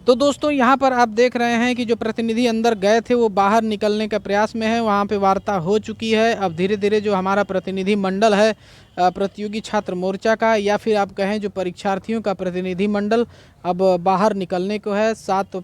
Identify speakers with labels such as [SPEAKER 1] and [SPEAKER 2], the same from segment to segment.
[SPEAKER 1] तो दोस्तों यहाँ पर आप देख रहे हैं कि जो प्रतिनिधि अंदर गए थे वो बाहर निकलने का प्रयास में है। वहाँ पे वार्ता हो चुकी है। अब धीरे धीरे जो हमारा प्रतिनिधि मंडल है प्रतियोगी छात्र मोर्चा का, या फिर आप कहें जो परीक्षार्थियों का प्रतिनिधि मंडल, अब बाहर निकलने को है। 7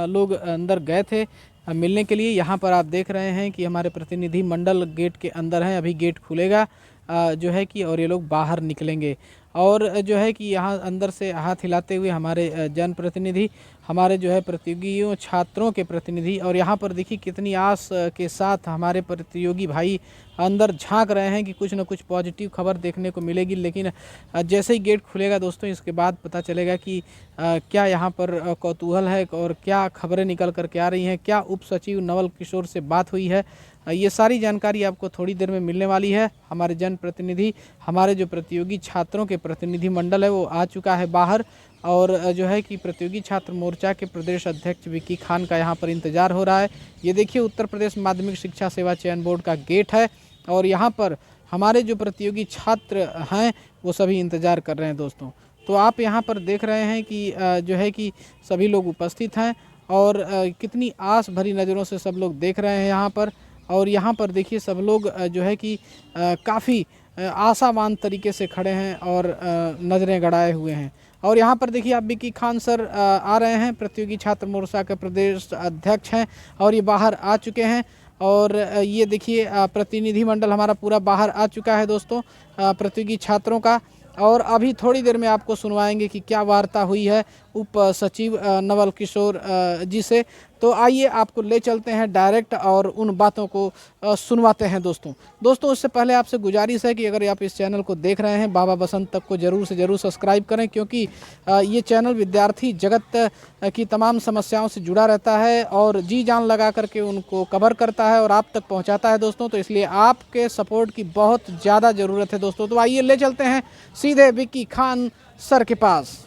[SPEAKER 1] लोग अंदर गए थे मिलने के लिए। यहाँ पर आप देख रहे हैं कि हमारे प्रतिनिधि मंडल गेट के अंदर हैं। अभी गेट खुलेगा जो है कि, और ये लोग बाहर निकलेंगे। और जो है कि यहाँ अंदर से हाथ हिलाते हुए हमारे जनप्रतिनिधि, हमारे जो है प्रतियोगियों छात्रों के प्रतिनिधि, और यहाँ पर देखिए कितनी आस के साथ हमारे प्रतियोगी भाई अंदर झांक रहे हैं कि कुछ न कुछ पॉजिटिव खबर देखने को मिलेगी। लेकिन जैसे ही गेट खुलेगा दोस्तों, इसके बाद पता चलेगा कि क्या यहाँ पर कौतूहल है और क्या खबरें निकल कर के आ रही हैं, क्या उप सचिव नवल किशोर से बात हुई है। ये सारी जानकारी आपको थोड़ी देर में मिलने वाली है। हमारे जनप्रतिनिधि, हमारे जो प्रतियोगी छात्रों के प्रतिनिधि मंडल है वो आ चुका है बाहर, और जो है कि प्रतियोगी छात्र मोर्चा के प्रदेश अध्यक्ष विक्की खान का यहाँ पर इंतज़ार हो रहा है। ये देखिए उत्तर प्रदेश माध्यमिक शिक्षा सेवा चयन बोर्ड का गेट है, और यहाँ पर हमारे जो प्रतियोगी छात्र हैं वो सभी इंतज़ार कर रहे हैं दोस्तों। तो आप यहाँ पर देख रहे हैं कि जो है कि सभी लोग उपस्थित हैं, और कितनी आस भरी नज़रों से सब लोग देख रहे हैं यहाँ पर। और यहाँ पर देखिए सब लोग जो है कि काफ़ी आशावान तरीके से खड़े हैं और नज़रें गड़ाए हुए हैं। और यहाँ पर देखिए आप विक्की खान सर आ रहे हैं, प्रतियोगी छात्र मोर्चा के प्रदेश अध्यक्ष हैं, और ये बाहर आ चुके हैं। और ये देखिए प्रतिनिधि मंडल हमारा पूरा बाहर आ चुका है दोस्तों प्रतियोगी छात्रों का। और अभी थोड़ी देर में आपको सुनवाएंगे कि क्या वार्ता हुई है उप सचिव नवल किशोर जी से। तो आइए आपको ले चलते हैं डायरेक्ट और उन बातों को सुनवाते हैं दोस्तों। उससे पहले आपसे गुजारिश है कि अगर आप इस चैनल को देख रहे हैं बाबा बसंत तक को ज़रूर से ज़रूर सब्सक्राइब करें, क्योंकि ये चैनल विद्यार्थी जगत की तमाम समस्याओं से जुड़ा रहता है और जी जान लगा करके उनको कवर करता है और आप तक पहुँचाता है दोस्तों। तो इसलिए आपके सपोर्ट की बहुत ज़्यादा ज़रूरत है दोस्तों। तो आइए ले चलते हैं सीधे विक्की खान सर के पास।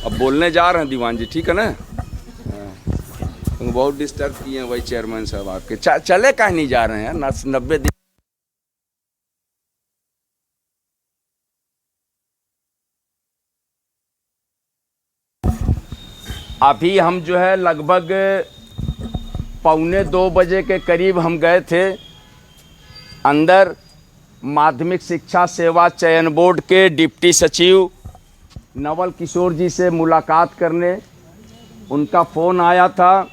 [SPEAKER 2] अब बोलने जा रहे हैं दीवान जी, ठीक है ना। बहुत डिस्टर्ब किए हैं भाई चेयरमैन साहब आपके। चले कहीं नहीं जा रहे हैं 90 दिन। अभी हम जो है लगभग 1:45 बजे के करीब हम गए थे अंदर माध्यमिक शिक्षा सेवा चयन बोर्ड के डिप्टी सचिव नवल किशोर जी से मुलाकात करने। उनका फ़ोन आया था।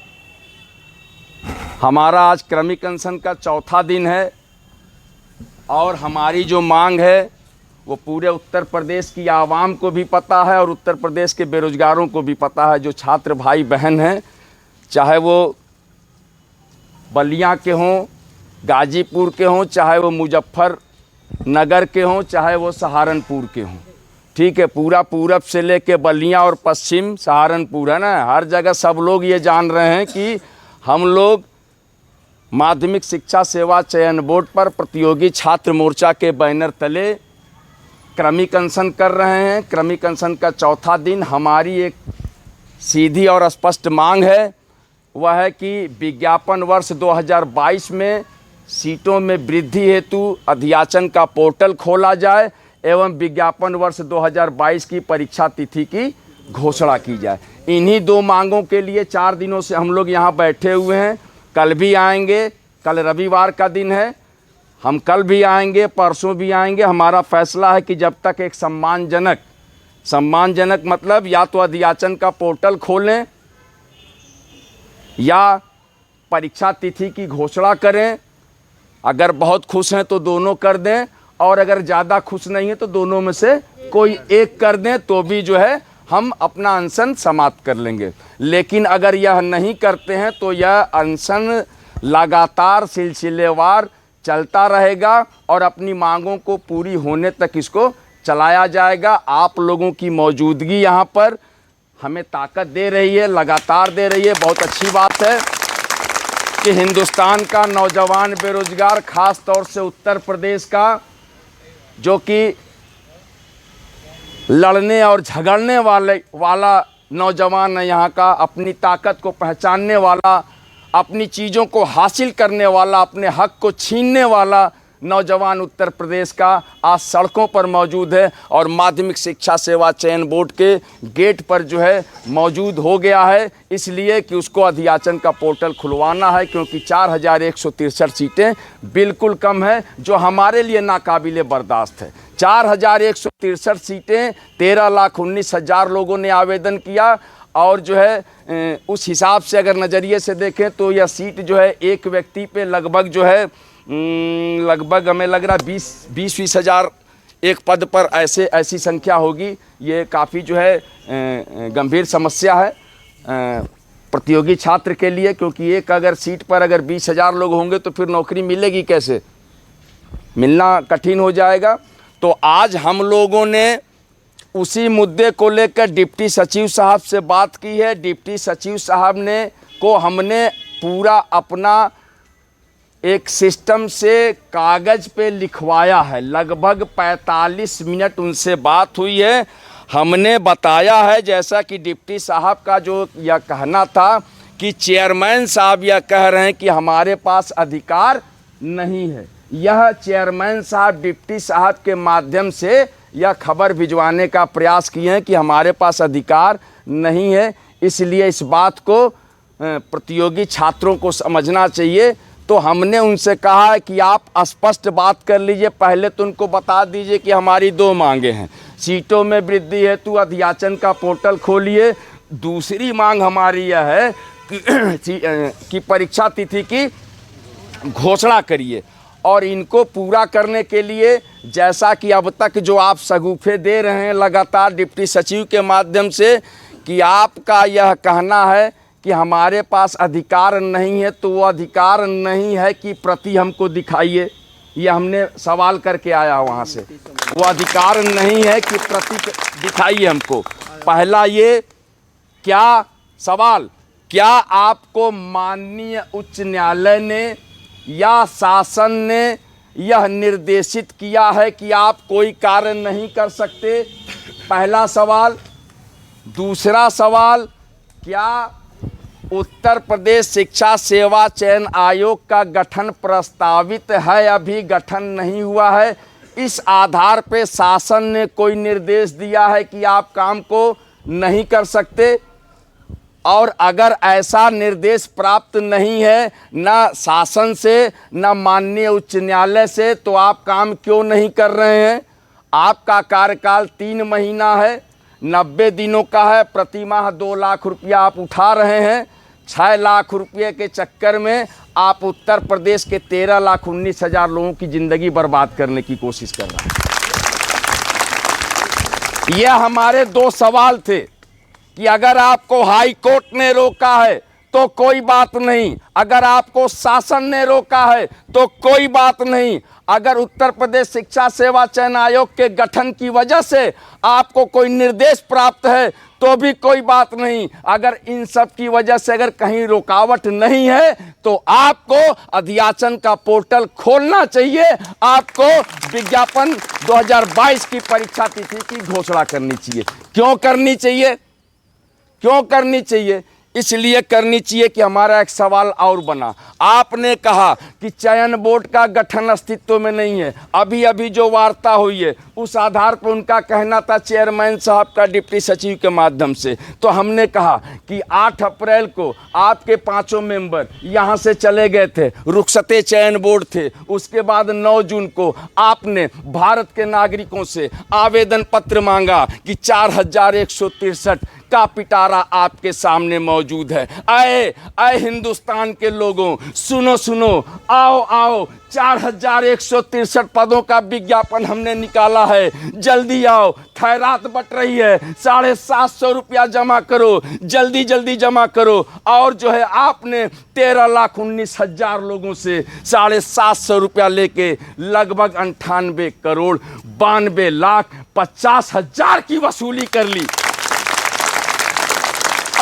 [SPEAKER 2] हमारा आज क्रमिक अनशन का 4था दिन है, और हमारी जो मांग है वो पूरे उत्तर प्रदेश की आवाम को भी पता है और उत्तर प्रदेश के बेरोजगारों को भी पता है। जो छात्र भाई बहन हैं, चाहे वो बलिया के हों, गाजीपुर के हों, चाहे वो मुजफ्फरनगर के हों, चाहे वो सहारनपुर के हों, ठीक है, पूरा पूरब से लेके बलिया और पश्चिम सहारनपुर है ना, हर जगह सब लोग ये जान रहे हैं कि हम लोग माध्यमिक शिक्षा सेवा चयन बोर्ड पर प्रतियोगी छात्र मोर्चा के बैनर तले क्रमिक अनशन कर रहे हैं। क्रमिक अनशन का 4था दिन। हमारी एक सीधी और स्पष्ट मांग है, वह है कि विज्ञापन वर्ष 2022 में सीटों में वृद्धि हेतु अध्याचन का पोर्टल खोला जाए एवं विज्ञापन वर्ष 2022 की परीक्षा तिथि की घोषणा की जाए। इन्हीं 2 मांगों के लिए 4 दिनों से हम लोग यहाँ बैठे हुए हैं। कल भी आएंगे, कल रविवार का दिन है, हम कल भी आएंगे, परसों भी आएंगे। हमारा फैसला है कि जब तक एक सम्मानजनक मतलब या तो अध्याचन का पोर्टल खोलें या परीक्षा तिथि की घोषणा करें। अगर बहुत खुश हैं तो दोनों कर दें, और अगर ज़्यादा खुश नहीं है तो दोनों में से कोई एक कर दें, तो भी जो है हम अपना अनशन समाप्त कर लेंगे। लेकिन अगर यह नहीं करते हैं तो यह अनशन लगातार सिलसिलेवार चलता रहेगा और अपनी मांगों को पूरी होने तक इसको चलाया जाएगा। आप लोगों की मौजूदगी यहाँ पर हमें ताकत दे रही है, लगातार दे रही है। बहुत अच्छी बात है कि हिंदुस्तान का नौजवान बेरोजगार, ख़ास तौर से उत्तर प्रदेश का, जो कि लड़ने और झगड़ने वाला नौजवान है यहाँ का, अपनी ताकत को पहचानने वाला अपनी चीज़ों को हासिल करने वाला, अपने हक को छीनने वाला नौजवान उत्तर प्रदेश का आज सड़कों पर मौजूद है और माध्यमिक शिक्षा सेवा चयन बोर्ड के गेट पर जो है मौजूद हो गया है, इसलिए कि उसको अधियाचन का पोर्टल खुलवाना है, क्योंकि 4163 सीटें बिल्कुल कम है, जो हमारे लिए नाकाबिले बर्दाश्त है। 4163 सीटें, 13,19,000 लोगों ने आवेदन किया और जो है उस हिसाब से अगर नज़रिए से देखें तो यह सीट जो है एक व्यक्ति पे लगभग जो है लगभग हमें लग रहा 20 हज़ार एक पद पर ऐसी संख्या होगी। ये काफ़ी जो है गंभीर समस्या है प्रतियोगी छात्र के लिए, क्योंकि एक अगर सीट पर अगर 20,000 लोग होंगे तो फिर नौकरी मिलेगी कैसे, मिलना कठिन हो जाएगा। तो आज हम लोगों ने उसी मुद्दे को लेकर डिप्टी सचिव साहब से बात की है। डिप्टी सचिव साहब ने को हमने पूरा अपना एक सिस्टम से कागज़ पे लिखवाया है, लगभग 45 मिनट उनसे बात हुई है। हमने बताया है, जैसा कि डिप्टी साहब का जो यह कहना था कि चेयरमैन साहब यह कह रहे हैं कि हमारे पास अधिकार नहीं है, यह चेयरमैन साहब डिप्टी साहब के माध्यम से यह खबर भिजवाने का प्रयास किए हैं कि हमारे पास अधिकार नहीं है। इसलिए इस बात को प्रतियोगी छात्रों को समझना चाहिए। तो हमने उनसे कहा है कि आप स्पष्ट बात कर लीजिए, पहले तो उनको बता दीजिए कि हमारी 2 मांगे हैं, सीटों में वृद्धि हेतु अधियाचन का पोर्टल खोलिए। दूसरी मांग हमारी यह है कि परीक्षा तिथि की घोषणा करिए, और इनको पूरा करने के लिए जैसा कि अब तक जो आप शगुफे दे रहे हैं लगातार डिप्टी सचिव के माध्यम से कि आपका यह कहना है कि हमारे पास अधिकार नहीं है, तो वो अधिकार नहीं है कि प्रति हमको दिखाइए। ये हमने सवाल करके आया वहाँ से, वो अधिकार नहीं है कि प्रति दिखाइए हमको। पहला ये क्या सवाल, क्या आपको माननीय उच्च न्यायालय ने या शासन ने यह निर्देशित किया है कि आप कोई कार्य नहीं कर सकते? पहला सवाल। दूसरा सवाल, क्या उत्तर प्रदेश शिक्षा सेवा चयन आयोग का गठन प्रस्तावित है, अभी गठन नहीं हुआ है, इस आधार पे शासन ने कोई निर्देश दिया है कि आप काम को नहीं कर सकते? और अगर ऐसा निर्देश प्राप्त नहीं है ना शासन से ना माननीय उच्च न्यायालय से, तो आप काम क्यों नहीं कर रहे हैं? आपका कार्यकाल 3 महीना है, 90 दिनों का है, प्रति माह 2 लाख रुपया आप उठा रहे हैं। 6 लाख रुपये के चक्कर में आप उत्तर प्रदेश के 13,19,000 लोगों की ज़िंदगी बर्बाद करने की कोशिश कर रहे हैं। यह हमारे 2 सवाल थे कि अगर आपको हाई कोर्ट ने रोका है तो कोई बात नहीं, अगर आपको शासन ने रोका है तो कोई बात नहीं, अगर उत्तर प्रदेश शिक्षा सेवा चयन आयोग के गठन की वजह से आपको कोई निर्देश प्राप्त है तो भी कोई बात नहीं, अगर इन सब की वजह से अगर कहीं रुकावट नहीं है तो आपको अधियाचन का पोर्टल खोलना चाहिए। आपको विज्ञापन 2022 की परीक्षा तिथि की घोषणा करनी चाहिए। क्यों करनी चाहिए? क्यों करनी चाहिए? इसलिए करनी चाहिए कि हमारा एक सवाल और बना। आपने कहा कि चयन बोर्ड का गठन अस्तित्व में नहीं है, अभी अभी जो वार्ता हुई है उस आधार पर उनका कहना था चेयरमैन साहब का डिप्टी सचिव के माध्यम से। तो हमने कहा कि 8 अप्रैल को आपके 5 मेंबर यहाँ से चले गए थे, रुखसते चयन बोर्ड थे। उसके बाद 9 जून को आपने भारत के नागरिकों से आवेदन पत्र मांगा कि 4163 का पिटारा आपके सामने मौजूद है। आए हिंदुस्तान के लोगों, सुनो सुनो, आओ आओ, 4163 पदों का विज्ञापन हमने निकाला है, जल्दी आओ, खैरात बट रही है, 750 रुपया जमा करो, जल्दी जल्दी जमा करो। और जो है आपने 13,19,000 लोगों से 750 रुपया लेके लगभग 98 करोड़ 92,50,000 की वसूली कर ली।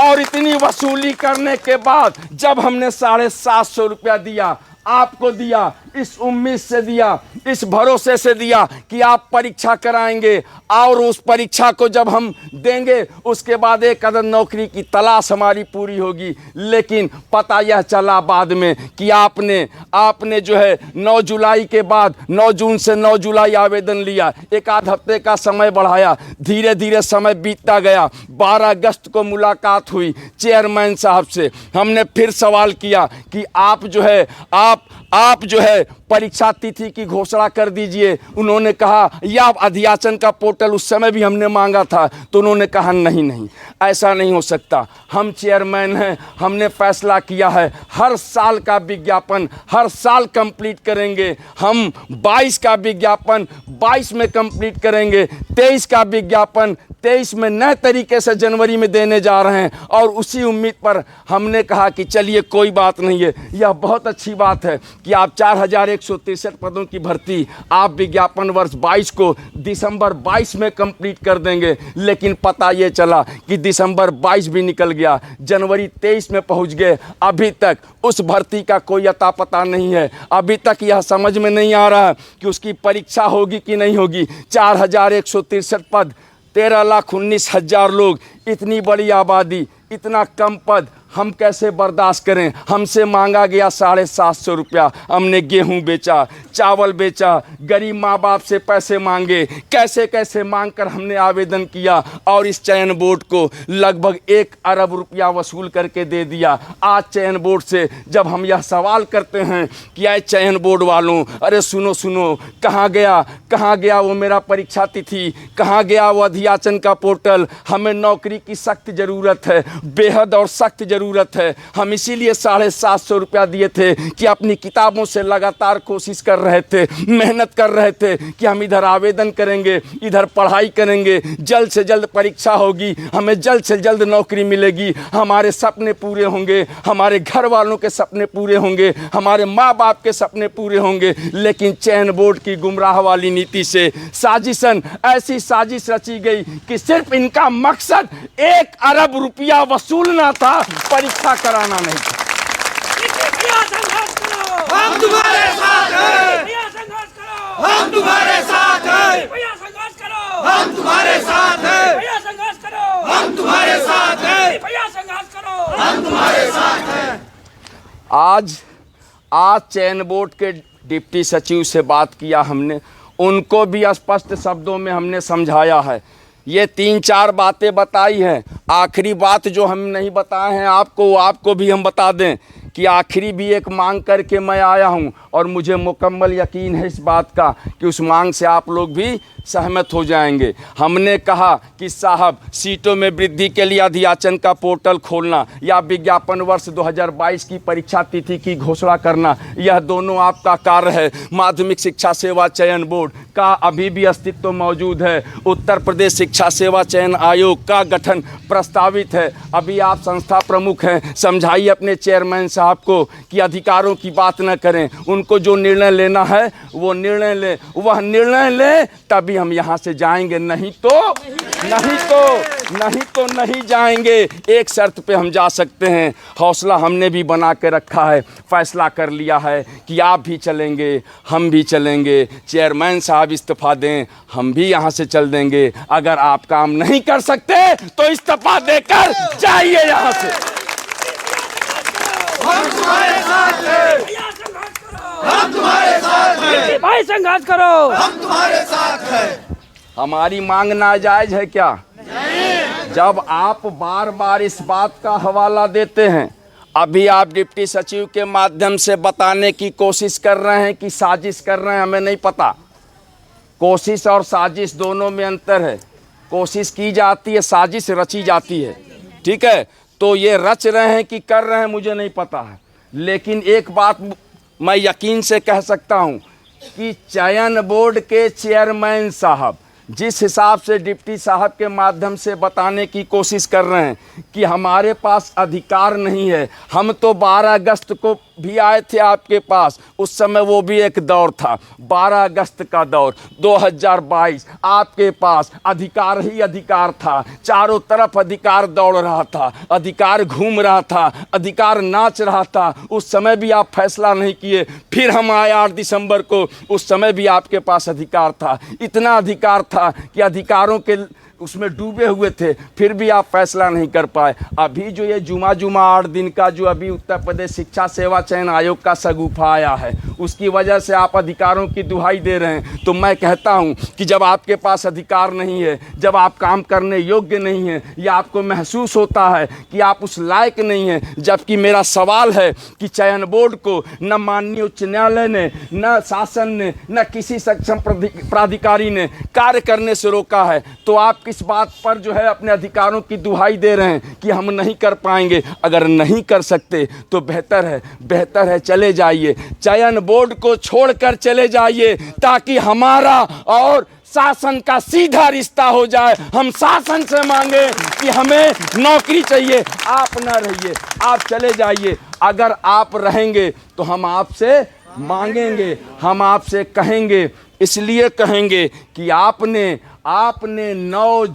[SPEAKER 2] और इतनी वसूली करने के बाद जब हमने 750 रुपया दिया, आपको दिया, इस उम्मीद से दिया, इस भरोसे से दिया कि आप परीक्षा कराएंगे और उस परीक्षा को जब हम देंगे उसके बाद एक अदद नौकरी की तलाश हमारी पूरी होगी। लेकिन पता यह चला बाद में कि आपने जो है 9 जुलाई के बाद 9 जून से 9 जुलाई आवेदन लिया, एक आध हफ्ते का समय बढ़ाया, धीरे धीरे समय बीतता गया। 12 अगस्त को मुलाकात हुई चेयरमैन साहब से। हमने फिर सवाल किया कि आप जो है परीक्षा तिथि की घोषणा कर दीजिए। उन्होंने कहा या अध्याचन का पोर्टल, उस समय भी हमने मांगा था तो उन्होंने कहा नहीं ऐसा नहीं हो सकता, हम चेयरमैन हैं, हमने फैसला किया है हर साल का विज्ञापन हर साल कंप्लीट करेंगे। हम 22 का विज्ञापन 22 में कंप्लीट करेंगे, 23 का विज्ञापन 23 में नए तरीके से जनवरी में देने जा रहे हैं। और उसी उम्मीद पर हमने कहा कि चलिए कोई बात नहीं है, यह बहुत अच्छी बात है कि आप 4163 पदों की भर्ती आप विज्ञापन वर्ष 22 को दिसंबर 22 में कंप्लीट कर देंगे। लेकिन पता ये चला कि दिसंबर 22 भी निकल गया, जनवरी 23 में पहुंच गए। अभी तक उस भर्ती का कोई अता पता नहीं है। अभी तक यह समझ में नहीं आ रहा कि उसकी परीक्षा होगी कि नहीं होगी। 4163 पद, 13,19,000 लोग, इतनी बड़ी आबादी, इतना कम पद, हम कैसे बर्दाश्त करें। हमसे मांगा गया 750 रुपया, हमने गेहूं बेचा, चावल बेचा, गरीब माँ बाप से पैसे मांगे, कैसे कैसे मांग कर हमने आवेदन किया और इस चयन बोर्ड को लगभग 1 अरब रुपया वसूल करके दे दिया। आज चयन बोर्ड से जब हम यह सवाल करते हैं कि आए चयन बोर्ड वालों, अरे सुनो, कहाँ गया वो मेरा परीक्षा तिथि, कहाँ गया वो अध्याचन का पोर्टल। हमें नौकरी की सख्त ज़रूरत है, बेहद और सख्त ज़रूरत है। हम इसीलिए 750 रुपया दिए थे कि अपनी किताबों से लगातार कोशिश कर रहे थे, मेहनत कर रहे थे कि हम इधर आवेदन करेंगे, इधर पढ़ाई करेंगे, जल्द से जल्द परीक्षा होगी, हमें जल्द से जल्द नौकरी मिलेगी, हमारे सपने पूरे होंगे, हमारे घर वालों के सपने पूरे होंगे, हमारे माँ बाप के सपने पूरे होंगे। लेकिन चयन बोर्ड की गुमराह वाली नीति से ऐसी साजिश रची गई कि सिर्फ इनका मकसद 1 अरब रुपया वसूलना था, परीक्षा कराना नहीं था।
[SPEAKER 3] हम तुम्हारे साथ हैं, संघर्ष करो, हम तुम्हारे साथ हैं, संघर्ष करो, हम तुम्हारे साथ हैं, संघर्ष करो, हम तुम्हारे साथ हैं, संघर्ष करो, हम तुम्हारे साथ हैं।
[SPEAKER 2] आज चयन बोर्ड के डिप्टी सचिव से बात किया हमने, उनको भी स्पष्ट शब्दों में हमने समझाया है। ये 3-4 बातें बताई हैं। आखिरी बात जो हम नहीं बताए हैं आपको भी हम बता दें कि आखिरी भी एक मांग करके मैं आया हूं और मुझे मुकम्मल यकीन है इस बात का कि उस मांग से आप लोग भी सहमत हो जाएंगे। हमने कहा कि साहब सीटों में वृद्धि के लिए अध्याचन का पोर्टल खोलना या विज्ञापन वर्ष 2022 की परीक्षा तिथि की घोषणा करना, यह दोनों आपका कार्य है। माध्यमिक शिक्षा सेवा चयन बोर्ड का अभी भी अस्तित्व मौजूद है। उत्तर प्रदेश शिक्षा सेवा चयन आयोग का गठन प्रस्तावित है। अभी आप संस्था प्रमुख हैं, समझाइए अपने चेयरमैन साहब को कि अधिकारों की बात न करें, उनको जो निर्णय लेना है वो निर्णय ले, वह निर्णय ले, तभी हम यहाँ से जाएंगे, नहीं तो नहीं जाएंगे। एक शर्त पे हम जा सकते हैं, हौसला हमने भी बना के रखा है, फैसला कर लिया है कि आप भी चलेंगे, हम भी चलेंगे। चेयरमैन साहब इस्तीफा दें, हम भी यहाँ से चल देंगे। अगर आप काम नहीं कर सकते तो इस्तीफा देकर जाइए यहाँ से।
[SPEAKER 3] हम तुम्हारे साथ हैं, हम तुम्हारे साथ हैं,
[SPEAKER 4] भाई संघर्ष करो,
[SPEAKER 3] हम तुम्हारे साथ हैं।
[SPEAKER 2] हमारी मांग नाजायज है क्या? जब आप बार बार इस बात का हवाला देते हैं, अभी आप डिप्टी सचिव के माध्यम से बताने की कोशिश कर रहे हैं कि साजिश कर रहे हैं, हमें नहीं पता। कोशिश और साजिश दोनों में अंतर है। कोशिश की जाती है, साजिश रची जाती है, ठीक है? तो ये रच रहे हैं कि कर रहे हैं मुझे नहीं पता है। लेकिन एक बात मैं यकीन से कह सकता हूँ कि चयन बोर्ड के चेयरमैन साहब जिस हिसाब से डिप्टी साहब के माध्यम से बताने की कोशिश कर रहे हैं कि हमारे पास अधिकार नहीं है, हम तो 12 अगस्त को भी आए थे आपके पास, उस समय वो भी एक दौर था, 12 अगस्त का दौर 2022, आपके पास अधिकार ही अधिकार था, चारों तरफ अधिकार दौड़ रहा था, अधिकार घूम रहा था, अधिकार नाच रहा था, उस समय भी आप फैसला नहीं किए। फिर हम आए 8 दिसंबर को, उस समय भी आपके पास अधिकार था, इतना अधिकार था कि अधिकारों के उसमें डूबे हुए थे, फिर भी आप फैसला नहीं कर पाए। अभी जो ये जुमा 8 दिन का जो अभी उत्तर प्रदेश शिक्षा सेवा चयन आयोग का शगुफा आया है, उसकी वजह से आप अधिकारों की दुहाई दे रहे हैं। तो मैं कहता हूं कि जब आपके पास अधिकार नहीं है, जब आप काम करने योग्य नहीं हैं, या आपको महसूस होता है कि आप उस लायक नहीं हैं, जबकि मेरा सवाल है कि चयन बोर्ड को न माननीय उच्च न्यायालय ने, न शासन ने, न किसी सक्षम प्राधिकारी ने कार्य करने से रोका है, तो आप किस बात पर जो है अपने अधिकारों की दुहाई दे रहे हैं कि हम नहीं कर पाएंगे। अगर नहीं कर सकते तो बेहतर है चले जाइए, चयन बोर्ड को छोड़कर चले जाइए, ताकि हमारा और शासन का सीधा रिश्ता हो जाए। हम शासन से मांगे कि हमें नौकरी चाहिए, आप ना रहिए, आप चले जाइए। अगर आप रहेंगे तो हम आपसे मांगेंगे, हम आपसे कहेंगे, इसलिए कहेंगे कि आपने 9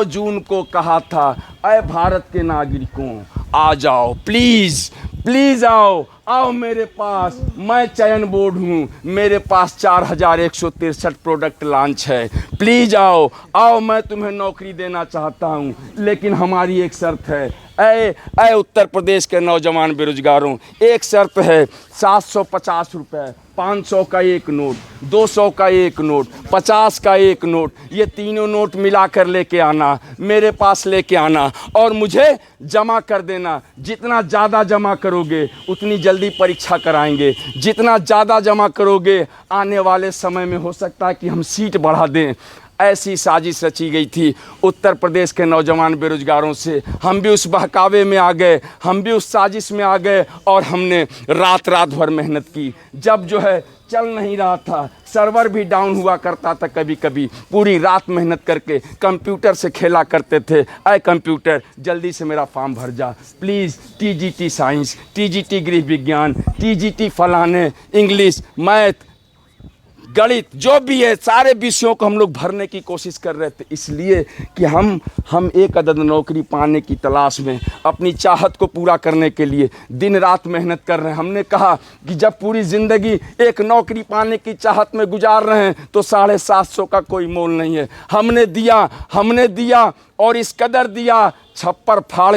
[SPEAKER 2] जून को कहा था, अय भारत के नागरिकों आ जाओ, प्लीज़ आओ मेरे पास, मैं चयन बोर्ड हूँ, मेरे पास 4163 प्रोडक्ट लॉन्च है, प्लीज़ आओ मैं तुम्हें नौकरी देना चाहता हूँ, लेकिन हमारी एक शर्त है, अय उत्तर प्रदेश के नौजवान बेरोजगारों, एक शर्त है, 750 रुपये, 500 का एक नोट, 200 का एक नोट, 50 का एक नोट, ये तीनों नोट मिलाकर लेके आना, मेरे पास लेके आना और मुझे जमा कर देना। जितना ज़्यादा जमा करोगे उतनी जल्दी परीक्षा कराएंगे, जितना ज़्यादा जमा करोगे आने वाले समय में हो सकता है कि हम सीट बढ़ा दें। ऐसी साजिश रची गई थी उत्तर प्रदेश के नौजवान बेरोजगारों से। हम भी उस बहकावे में आ गए, हम भी उस साजिश में आ गए और हमने रात भर मेहनत की। जब जो है चल नहीं रहा था, सर्वर भी डाउन हुआ करता था, कभी कभी पूरी रात मेहनत करके कंप्यूटर से खेला करते थे, अय कंप्यूटर जल्दी से मेरा फॉर्म भर जा प्लीज़, TGT साइंस, TGT गृह विज्ञान, TGT फलाने, इंग्लिश, मैथ, गणित, जो भी है सारे विषयों को हम लोग भरने की कोशिश कर रहे थे, इसलिए कि हम एक अदद नौकरी पाने की तलाश में अपनी चाहत को पूरा करने के लिए दिन रात मेहनत कर रहे हैं। हमने कहा कि जब पूरी ज़िंदगी एक नौकरी पाने की चाहत में गुजार रहे हैं तो 750 का कोई मोल नहीं है। हमने दिया और इस कदर दिया, छप्पर फाड़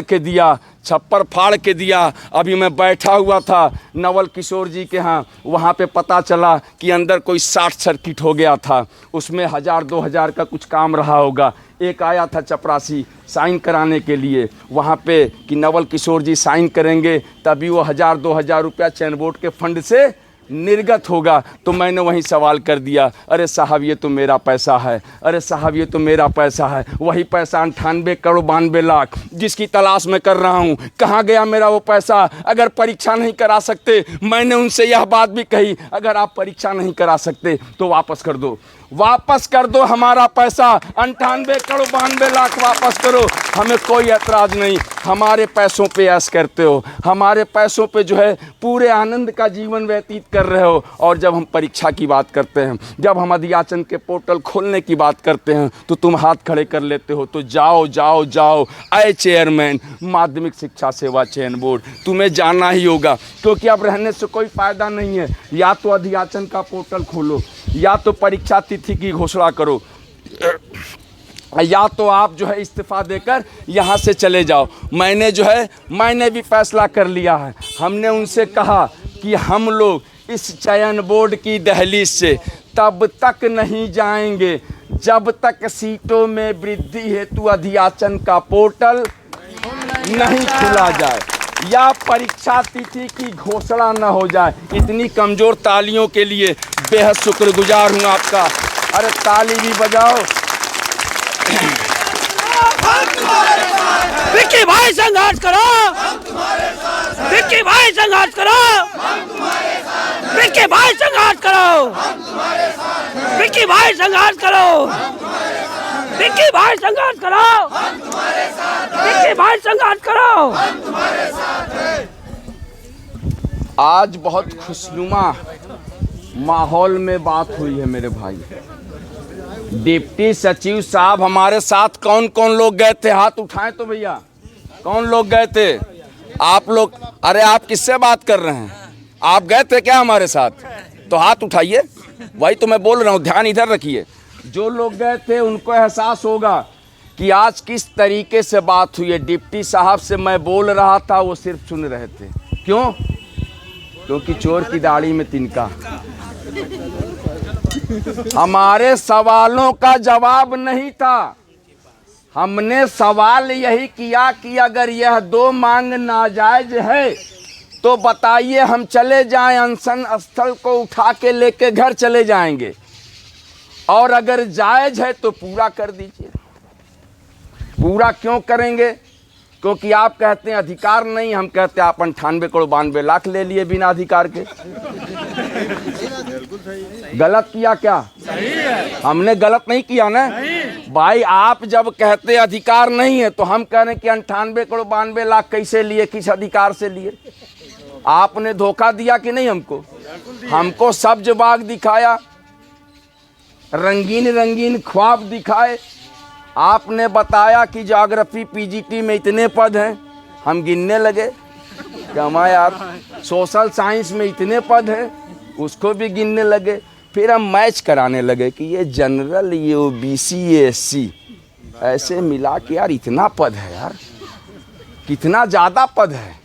[SPEAKER 2] के दिया। अभी मैं बैठा हुआ था नवल किशोर जी के यहाँ, वहाँ पे पता चला कि अंदर कोई शॉर्ट सर्किट हो गया था, उसमें 1000-2000 का कुछ काम रहा होगा। एक आया था चपरासी साइन कराने के लिए वहाँ पे कि नवल किशोर जी साइन करेंगे तभी वो 1000-2000 रुपया चयन बोर्ड के फंड से निर्गत होगा। तो मैंने वहीं सवाल कर दिया, अरे साहब ये तो मेरा पैसा है, अरे साहब ये तो मेरा पैसा है, वही पैसा 98 करोड़ 92 लाख जिसकी तलाश में कर रहा हूँ, कहाँ गया मेरा वो पैसा? अगर परीक्षा नहीं करा सकते, मैंने उनसे यह बात भी कही, अगर आप परीक्षा नहीं करा सकते तो वापस कर दो हमारा पैसा, 98 करोड़ 92 लाख वापस करो, हमें कोई ऐतराज़ नहीं। हमारे पैसों पे ऐश करते हो, हमारे पैसों पे जो है पूरे आनंद का जीवन व्यतीत कर रहे हो। और जब हम परीक्षा की बात करते हैं, जब हम अधियाचन के पोर्टल खोलने की बात करते हैं तो तुम हाथ खड़े कर लेते हो। तो जाओ अय चेयरमैन माध्यमिक शिक्षा सेवा चयन बोर्ड, तुम्हें जाना ही होगा, क्योंकि अब रहने से कोई फ़ायदा नहीं है। या तो अधियाचन का पोर्टल खोलो, या तो परीक्षा तिथि की घोषणा करो, या तो आप जो है इस्तीफ़ा देकर यहाँ से चले जाओ। मैंने भी फैसला कर लिया है। हमने उनसे कहा कि हम लोग इस चयन बोर्ड की दहलीज से तब तक नहीं जाएंगे जब तक सीटों में वृद्धि हेतु अधियाचन का पोर्टल नहीं खुला जाए या परीक्षा तिथि की घोषणा न हो जाए। इतनी कमज़ोर तालियों के लिए बेहद शुक्रगुजार हूँ आपका। अरे ताली भी बजाओ।
[SPEAKER 3] विक्की भाई संघर्ष करो, विक्की भाई संघर्ष करो, विक्की भाई संघर्ष करो, विक्की भाई संघर्ष करो, विक्की भाई संघर्ष करो, विक्की भाई संघर्ष करो।
[SPEAKER 2] आज बहुत खुशनुमा माहौल में बात हुई है मेरे भाई। डिप्टी सचिव साहब हमारे साथ कौन कौन लोग गए थे? हाथ उठाएं तो भैया, कौन लोग गए थे? आप लोग, अरे आप किससे बात कर रहे हैं? आप गए थे क्या हमारे साथ? तो हाथ उठाइए, वही तो मैं बोल रहा हूँ, ध्यान इधर रखिए। जो लोग गए थे उनको एहसास होगा कि आज किस तरीके से बात हुई है। डिप्टी साहब से मैं बोल रहा था, वो सिर्फ सुन रहे थे। क्यों? क्योंकि चोर की दाढ़ी में तिनका। हमारे सवालों का जवाब नहीं था। हमने सवाल यही किया कि अगर यह 2 मांग नाजायज है तो बताइए, हम चले जाएं, अनशन स्थल को उठा के लेके घर चले जाएंगे, और अगर जायज है तो पूरा कर दीजिए। पूरा क्यों करेंगे? क्योंकि आप कहते हैं अधिकार नहीं, हम कहते हैं आप 98 करोड़ 92 लाख ले लिए बिना अधिकार के। गलत किया क्या?
[SPEAKER 3] सही है।
[SPEAKER 2] हमने गलत नहीं किया ना भाई। आप जब कहते अधिकार नहीं है तो हम कह रहे हैं कि 98 करोड़ 92 लाख कैसे लिए, किस अधिकार से लिए? आपने धोखा दिया कि नहीं हमको? हमको सब्ज बाग दिखाया, रंगीन रंगीन ख्वाब दिखाए। आपने बताया कि ज्योग्राफी पीजीटी में इतने पद हैं, हम गिनने लगे कि हमारे यार सोशल साइंस में इतने पद हैं, उसको भी गिनने लगे। फिर हम मैच कराने लगे कि ये जनरल, ये ओबीसी, ये एससी, ऐसे मिला के यार इतना पद है यार, कितना ज़्यादा पद है।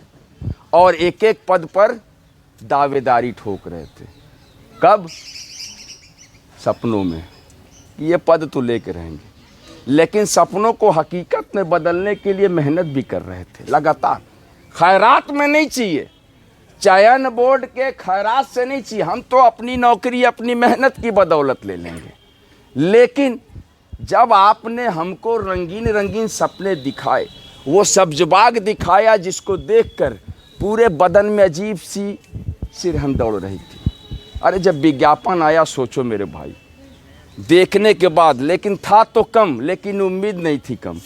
[SPEAKER 2] और एक एक पद पर दावेदारी ठोक रहे थे। कब? सपनों में कि ये पद तो लेके रहेंगे, लेकिन सपनों को हकीकत में बदलने के लिए मेहनत भी कर रहे थे लगातार। खैरात में नहीं चाहिए, चयन बोर्ड के खैरात से नहीं चाहिए, हम तो अपनी नौकरी अपनी मेहनत की बदौलत ले लेंगे। लेकिन जब आपने हमको रंगीन रंगीन सपने दिखाए, वो सब्जबाग दिखाया जिसको देखकर पूरे बदन में अजीब सी सिरहन दौड़ रही थी। अरे जब विज्ञापन आया, सोचो मेरे भाई, देखने के बाद, लेकिन था तो कम, लेकिन उम्मीद नहीं थी कम।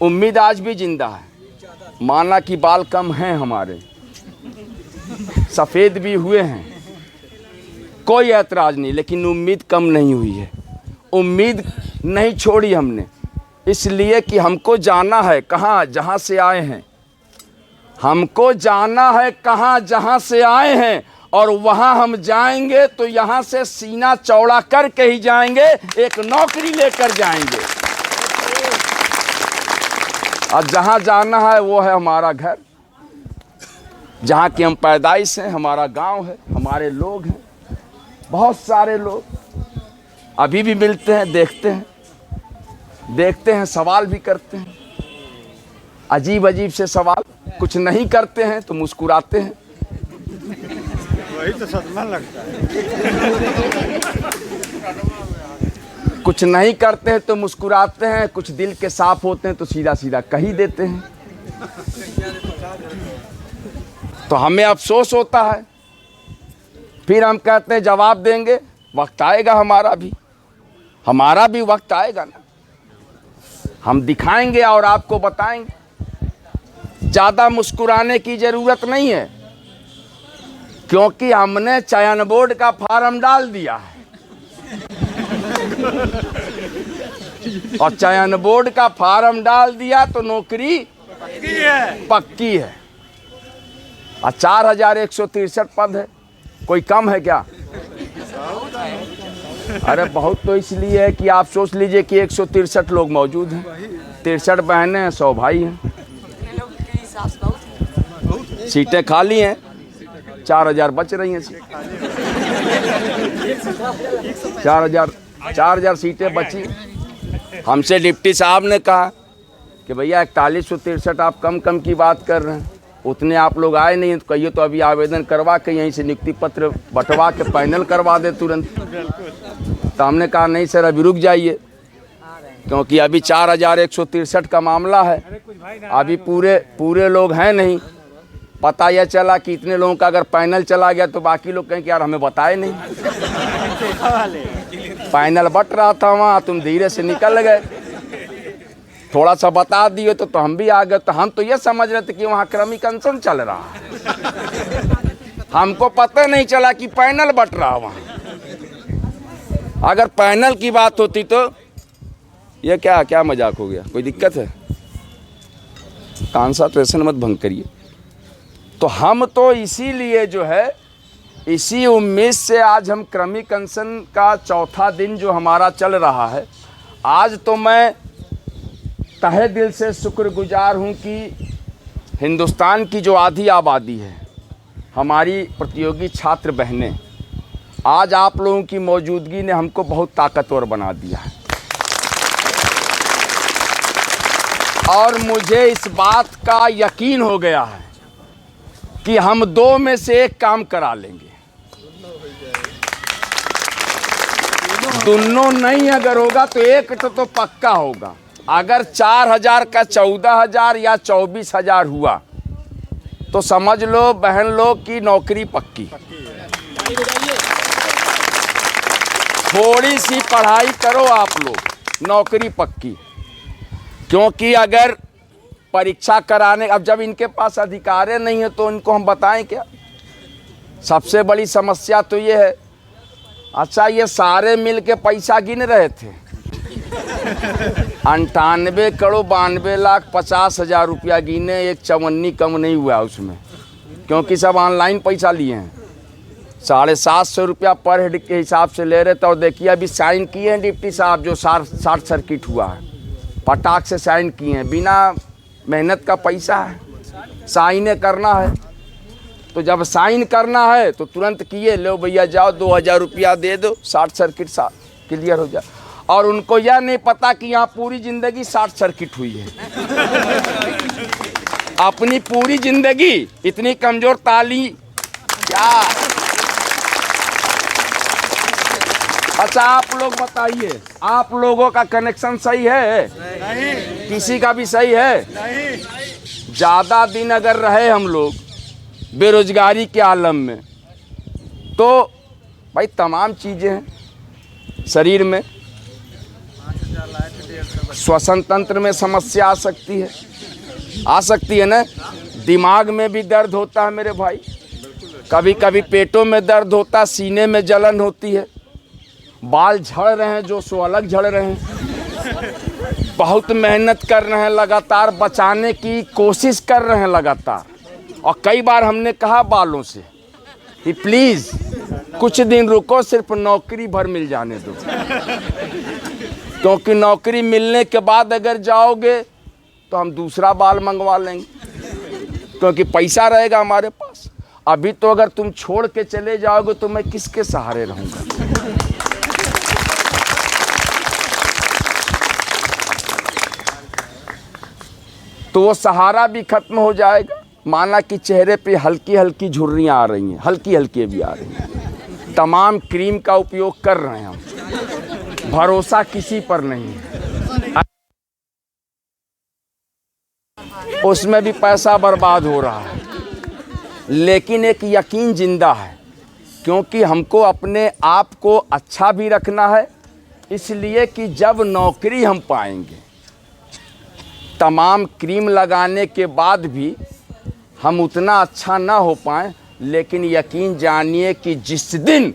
[SPEAKER 2] उम्मीद आज भी जिंदा है। माना कि बाल कम हैं हमारे, सफ़ेद भी हुए हैं, कोई ऐतराज़ नहीं, लेकिन उम्मीद कम नहीं हुई है। उम्मीद नहीं छोड़ी हमने, इसलिए कि हमको जाना है कहाँ, जहाँ से आए हैं। हमको जाना है कहाँ, जहाँ से आए हैं, और वहाँ हम जाएंगे तो यहाँ से सीना चौड़ा करके ही जाएंगे, एक नौकरी लेकर जाएंगे। और जहाँ जाना है वो है हमारा घर, जहाँ की हम पैदाइश हैं, हमारा गांव है, हमारे लोग हैं। बहुत सारे लोग अभी भी मिलते हैं, देखते हैं, सवाल भी करते हैं, अजीब अजीब से सवाल। कुछ नहीं करते हैं तो मुस्कुराते हैं,
[SPEAKER 4] वही तो सदमा लगता है।
[SPEAKER 2] कुछ नहीं करते हैं तो मुस्कुराते हैं, कुछ दिल के साफ होते हैं तो सीधा सीधा कही देते हैं। तो हमें अफसोस होता है, फिर हम कहते हैं जवाब देंगे। वक्त आएगा हमारा भी वक्त आएगा ना, हम दिखाएंगे और आपको बताएंगे। ज़्यादा मुस्कुराने की ज़रूरत नहीं है, क्योंकि हमने चयन बोर्ड का फार्म डाल दिया है, और चयन बोर्ड का फार्म डाल दिया तो नौकरी पक्की है। और 4163 पद है, कोई कम है क्या? अरे बहुत तो इसलिए है कि आप सोच लीजिए कि 163 लोग मौजूद हैं, 63 बहनें हैं, 100 भाई हैं, सीटें खाली हैं, 4000 बच रही हैं। 4000 सीटें बची। हमसे डिप्टी साहब ने कहा कि भैया 4163 आप कम की बात कर रहे हैं, उतने आप लोग आए नहीं, तो कहिए तो अभी आवेदन करवा के यहीं से नियुक्ति पत्र बंटवा के पैनल करवा दे तुरंत। तो हमने कहा नहीं सर, अभी रुक जाइए, क्योंकि अभी 4163 का मामला है, अभी पूरे लोग हैं नहीं। पता यह चला कि इतने लोगों का अगर पैनल चला गया तो बाकी लोग कहें कि यार हमें बताए नहीं। पैनल बट रहा था वहाँ, तुम धीरे से निकल गए, थोड़ा सा बता दिए तो हम भी आ गए। तो हम तो ये समझ रहे थे कि वहाँ क्रमिक अनशन चल रहा है, हमको पता नहीं चला कि पैनल बट रहा वहाँ। अगर पैनल की बात होती तो ये क्या मजाक हो गया, कोई दिक्कत है? कंसंट्रेशन मत भंग करिए। तो हम तो इसीलिए जो है, इसी उम्मीद से आज हम क्रमिक अनशन का चौथा दिन जो हमारा चल रहा है, आज तो मैं तहे दिल से शुक्रगुजार हूँ कि हिंदुस्तान की जो आधी आबादी है, हमारी प्रतियोगी छात्र बहनें, आज आप लोगों की मौजूदगी ने हमको बहुत ताकतवर बना दिया है। और मुझे इस बात का यकीन हो गया है कि हम दो में से एक काम करा लेंगे। दोनों नहीं अगर होगा तो एक तो पक्का होगा। अगर 4,000 का 14,000 या 24,000 हुआ तो समझ लो बहन लोग की नौकरी पक्की। थोड़ी सी पढ़ाई करो आप लोग, नौकरी पक्की। क्योंकि अगर परीक्षा कराने, अब जब इनके पास अधिकार नहीं है तो इनको हम बताएं क्या? सबसे बड़ी समस्या तो ये है। अच्छा, ये सारे मिल के पैसा गिन रहे थे, 98,92,50,000 रुपया गिने, एक चवन्नी कम नहीं हुआ उसमें, क्योंकि सब ऑनलाइन पैसा लिए हैं। 750 रुपया पर हेड के हिसाब से ले रहे थे। और देखिए अभी साइन किए हैं डिप्टी साहब, जो शॉर्ट सर्किट हुआ है, पटाख से साइन किए हैं, बिना मेहनत का पैसा है, साइने करना है। तो जब साइन करना है तो तुरंत किए, लो भैया जाओ 2,000 रुपया दे दो, शॉर्ट सर्किट क्लियर हो जाए। और उनको यह नहीं पता कि यहाँ पूरी ज़िंदगी शॉर्ट सर्किट हुई है। अपनी पूरी ज़िंदगी इतनी कमज़ोर ताली क्या। अच्छा आप लोग बताइए, आप लोगों का कनेक्शन सही है? नहीं। किसी का भी सही है? नहीं। ज़्यादा दिन अगर रहे हम लोग बेरोजगारी के आलम में तो भाई तमाम चीज़ें हैं शरीर में, श्वसन तंत्र में समस्या आ सकती है ना, दिमाग में भी दर्द होता है मेरे भाई, कभी कभी पेटों में दर्द होता है, सीने में जलन होती है, बाल झड़ रहे हैं जो सो अलग झड़ रहे हैं, बहुत मेहनत कर रहे हैं, लगातार बचाने की कोशिश कर रहे हैं लगातार। और कई बार हमने कहा बालों से कि प्लीज़ कुछ दिन रुको, सिर्फ नौकरी भर मिल जाने दो, क्योंकि नौकरी मिलने के बाद अगर जाओगे तो हम दूसरा बाल मंगवा लेंगे, क्योंकि पैसा रहेगा हमारे पास। अभी तो अगर तुम छोड़ के चले जाओगे तो मैं किसके सहारे रहूँगा? तो वो सहारा भी खत्म हो जाएगा। माना कि चेहरे पे हल्की हल्की झुर्रियाँ आ रही हैं, हल्की हल्की भी आ रही हैं, तमाम क्रीम का उपयोग कर रहे हैं हम, भरोसा किसी पर नहीं है, उसमें भी पैसा बर्बाद हो रहा है। लेकिन एक यकीन जिंदा है, क्योंकि हमको अपने आप को अच्छा भी रखना है, इसलिए कि जब नौकरी हम पाएंगे, तमाम क्रीम लगाने के बाद भी हम उतना अच्छा ना हो पाएं, लेकिन यकीन जानिए कि जिस दिन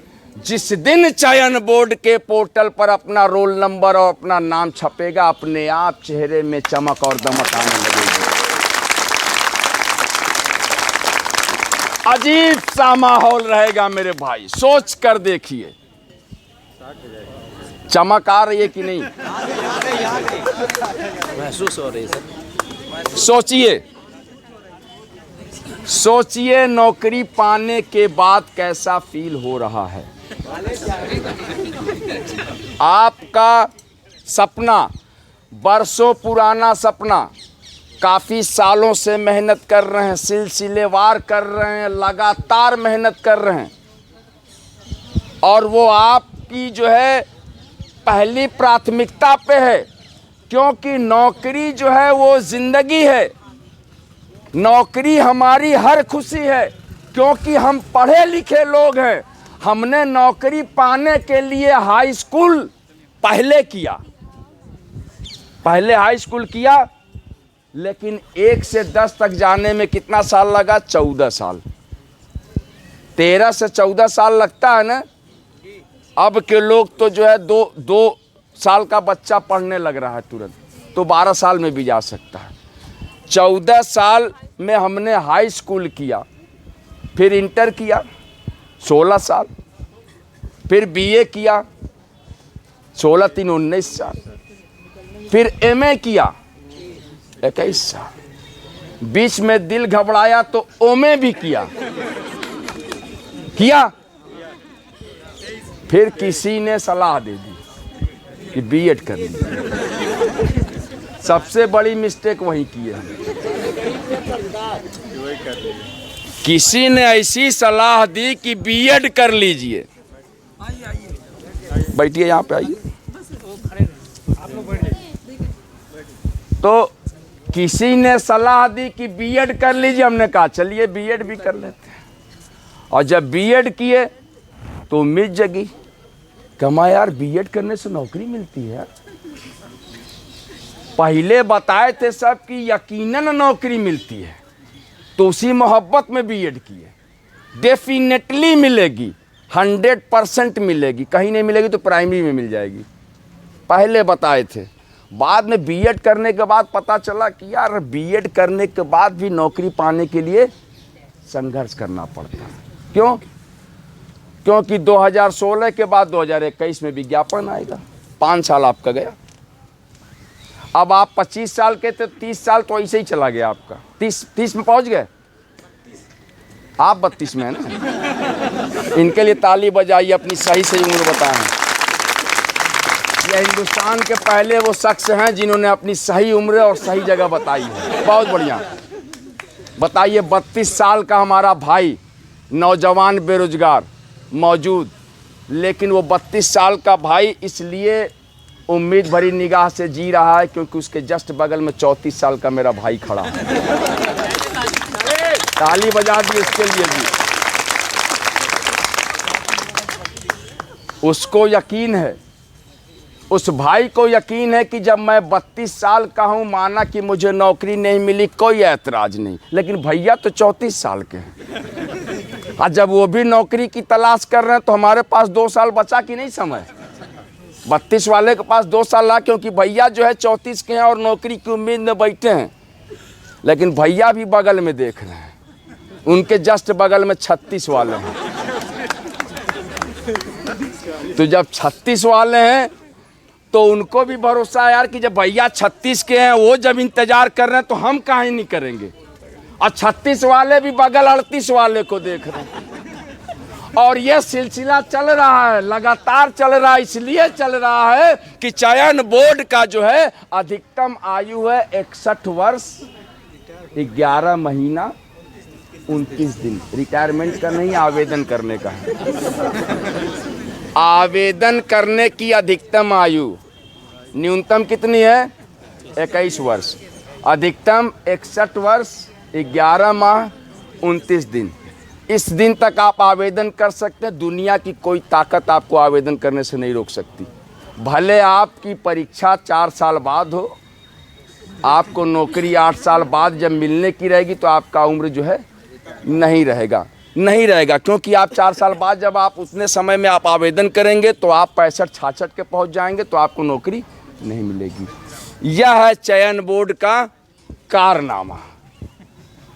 [SPEAKER 2] चयन बोर्ड के पोर्टल पर अपना रोल नंबर और अपना नाम छपेगा, अपने आप चेहरे में चमक और दमक आने लगेगी। अजीब सा माहौल रहेगा मेरे भाई, सोच कर देखिए। चमक आ रही है कि नहीं?
[SPEAKER 5] महसूस हो रही है सर।
[SPEAKER 2] सोचिए नौकरी पाने के बाद कैसा फील हो रहा है। आपका सपना, बरसों पुराना सपना, काफ़ी सालों से मेहनत कर रहे हैं, सिलसिलेवार कर रहे हैं, लगातार मेहनत कर रहे हैं, और वो आपकी जो है पहली प्राथमिकता पे है, क्योंकि नौकरी जो है वो ज़िंदगी है, नौकरी हमारी हर खुशी है, क्योंकि हम पढ़े लिखे लोग हैं, हमने नौकरी पाने के लिए हाई स्कूल पहले किया, पहले हाई स्कूल किया, लेकिन 1 से 10 तक जाने में कितना साल लगा? 14 साल। 13 से 14 साल लगता है ना। अब के लोग तो जो है 2 साल का बच्चा पढ़ने लग रहा है तुरंत, तो 12 साल में भी जा सकता है। 14 साल में हमने हाई स्कूल किया, फिर इंटर किया 16 साल, फिर बीए किया 16 3 19 साल, फिर एमए किया 21 साल। बीच में दिल घबराया तो ओमे भी किया, फिर किसी ने सलाह दे दी कि बीएड कर लीजिए। सबसे बड़ी मिस्टेक वही की है। किसी ने ऐसी सलाह दी कि बीएड कर लीजिए। बैठिए, यहाँ पे आइए। तो किसी ने सलाह दी कि बीएड कर लीजिए, हमने कहा चलिए बीएड भी कर लेते हैं। और जब बीएड किए तो उम्मीद जगी, कमा यार बीएड करने से नौकरी मिलती है। पहले बताए थे सब कि यकीनन नौकरी मिलती है, तो उसी मोहब्बत में बीएड किए। डेफिनेटली मिलेगी, 100% मिलेगी, कहीं नहीं मिलेगी तो प्राइमरी में मिल जाएगी, पहले बताए थे। बाद में बीएड करने के बाद पता चला कि यार बीएड करने के बाद भी नौकरी पाने के लिए संघर्ष करना पड़ता है। क्यों? क्योंकि 2016 के बाद 2021 में विज्ञापन आएगा। 5 साल आपका गया। अब आप 25 साल के थे, 30 साल तो ऐसे ही चला गया आपका। 30 में पहुंच गए आप, 32 में है ना। इनके लिए ताली बजाइए, अपनी सही सही उम्र बताएं। ये हिंदुस्तान के पहले वो शख्स हैं जिन्होंने अपनी सही उम्र और सही जगह बताई है। बहुत बढ़िया। बताइए, 32 साल का हमारा भाई नौजवान बेरोजगार मौजूद, लेकिन वो 32 साल का भाई इसलिए उम्मीद भरी निगाह से जी रहा है क्योंकि उसके जस्ट बगल में 34 साल का मेरा भाई खड़ा है। ताली बजा दी इसके लिए भी। उसको यकीन है, उस भाई को यकीन है कि जब मैं 32 साल का हूं, माना कि मुझे नौकरी नहीं मिली, कोई ऐतराज नहीं, लेकिन भैया तो 34 साल के हैं। और जब वो भी नौकरी की तलाश कर रहे हैं तो हमारे पास 2 साल बचा कि नहीं समय। 32 वाले के पास 2 साल रहा, क्योंकि भैया जो है 34 के हैं और नौकरी की उम्मीद में बैठे हैं। लेकिन भैया भी बगल में देख रहे हैं, उनके जस्ट बगल में 36 वाले हैं। तो जब 36 वाले हैं तो उनको भी भरोसा है यार कि जब भैया 36 के हैं, वो जब इंतजार कर रहे हैं तो हम काहे नहीं करेंगे। और 36 वाले भी बगल 38 वाले को देख रहे हैं। और ये सिलसिला चल रहा है, लगातार चल रहा है। इसलिए चल रहा है कि चयन बोर्ड का जो है अधिकतम आयु है 61 वर्ष 11 महीना 29 दिन। रिटायरमेंट का नहीं, आवेदन करने का है। आवेदन करने की अधिकतम आयु न्यूनतम कितनी है? 21 वर्ष। अधिकतम 61 वर्ष 11 माह 29 दिन। इस दिन तक आप आवेदन कर सकते हैं। दुनिया की कोई ताकत आपको आवेदन करने से नहीं रोक सकती। भले आपकी परीक्षा 4 साल बाद हो, आपको नौकरी 8 साल बाद जब मिलने की रहेगी तो आपका उम्र जो है नहीं रहेगा, क्योंकि आप 4 साल बाद जब आप उतने समय में आप आवेदन करेंगे तो आप 65-66 के पहुंच जाएंगे, तो आपको नौकरी नहीं मिलेगी। यह है चयन बोर्ड का कारनामा।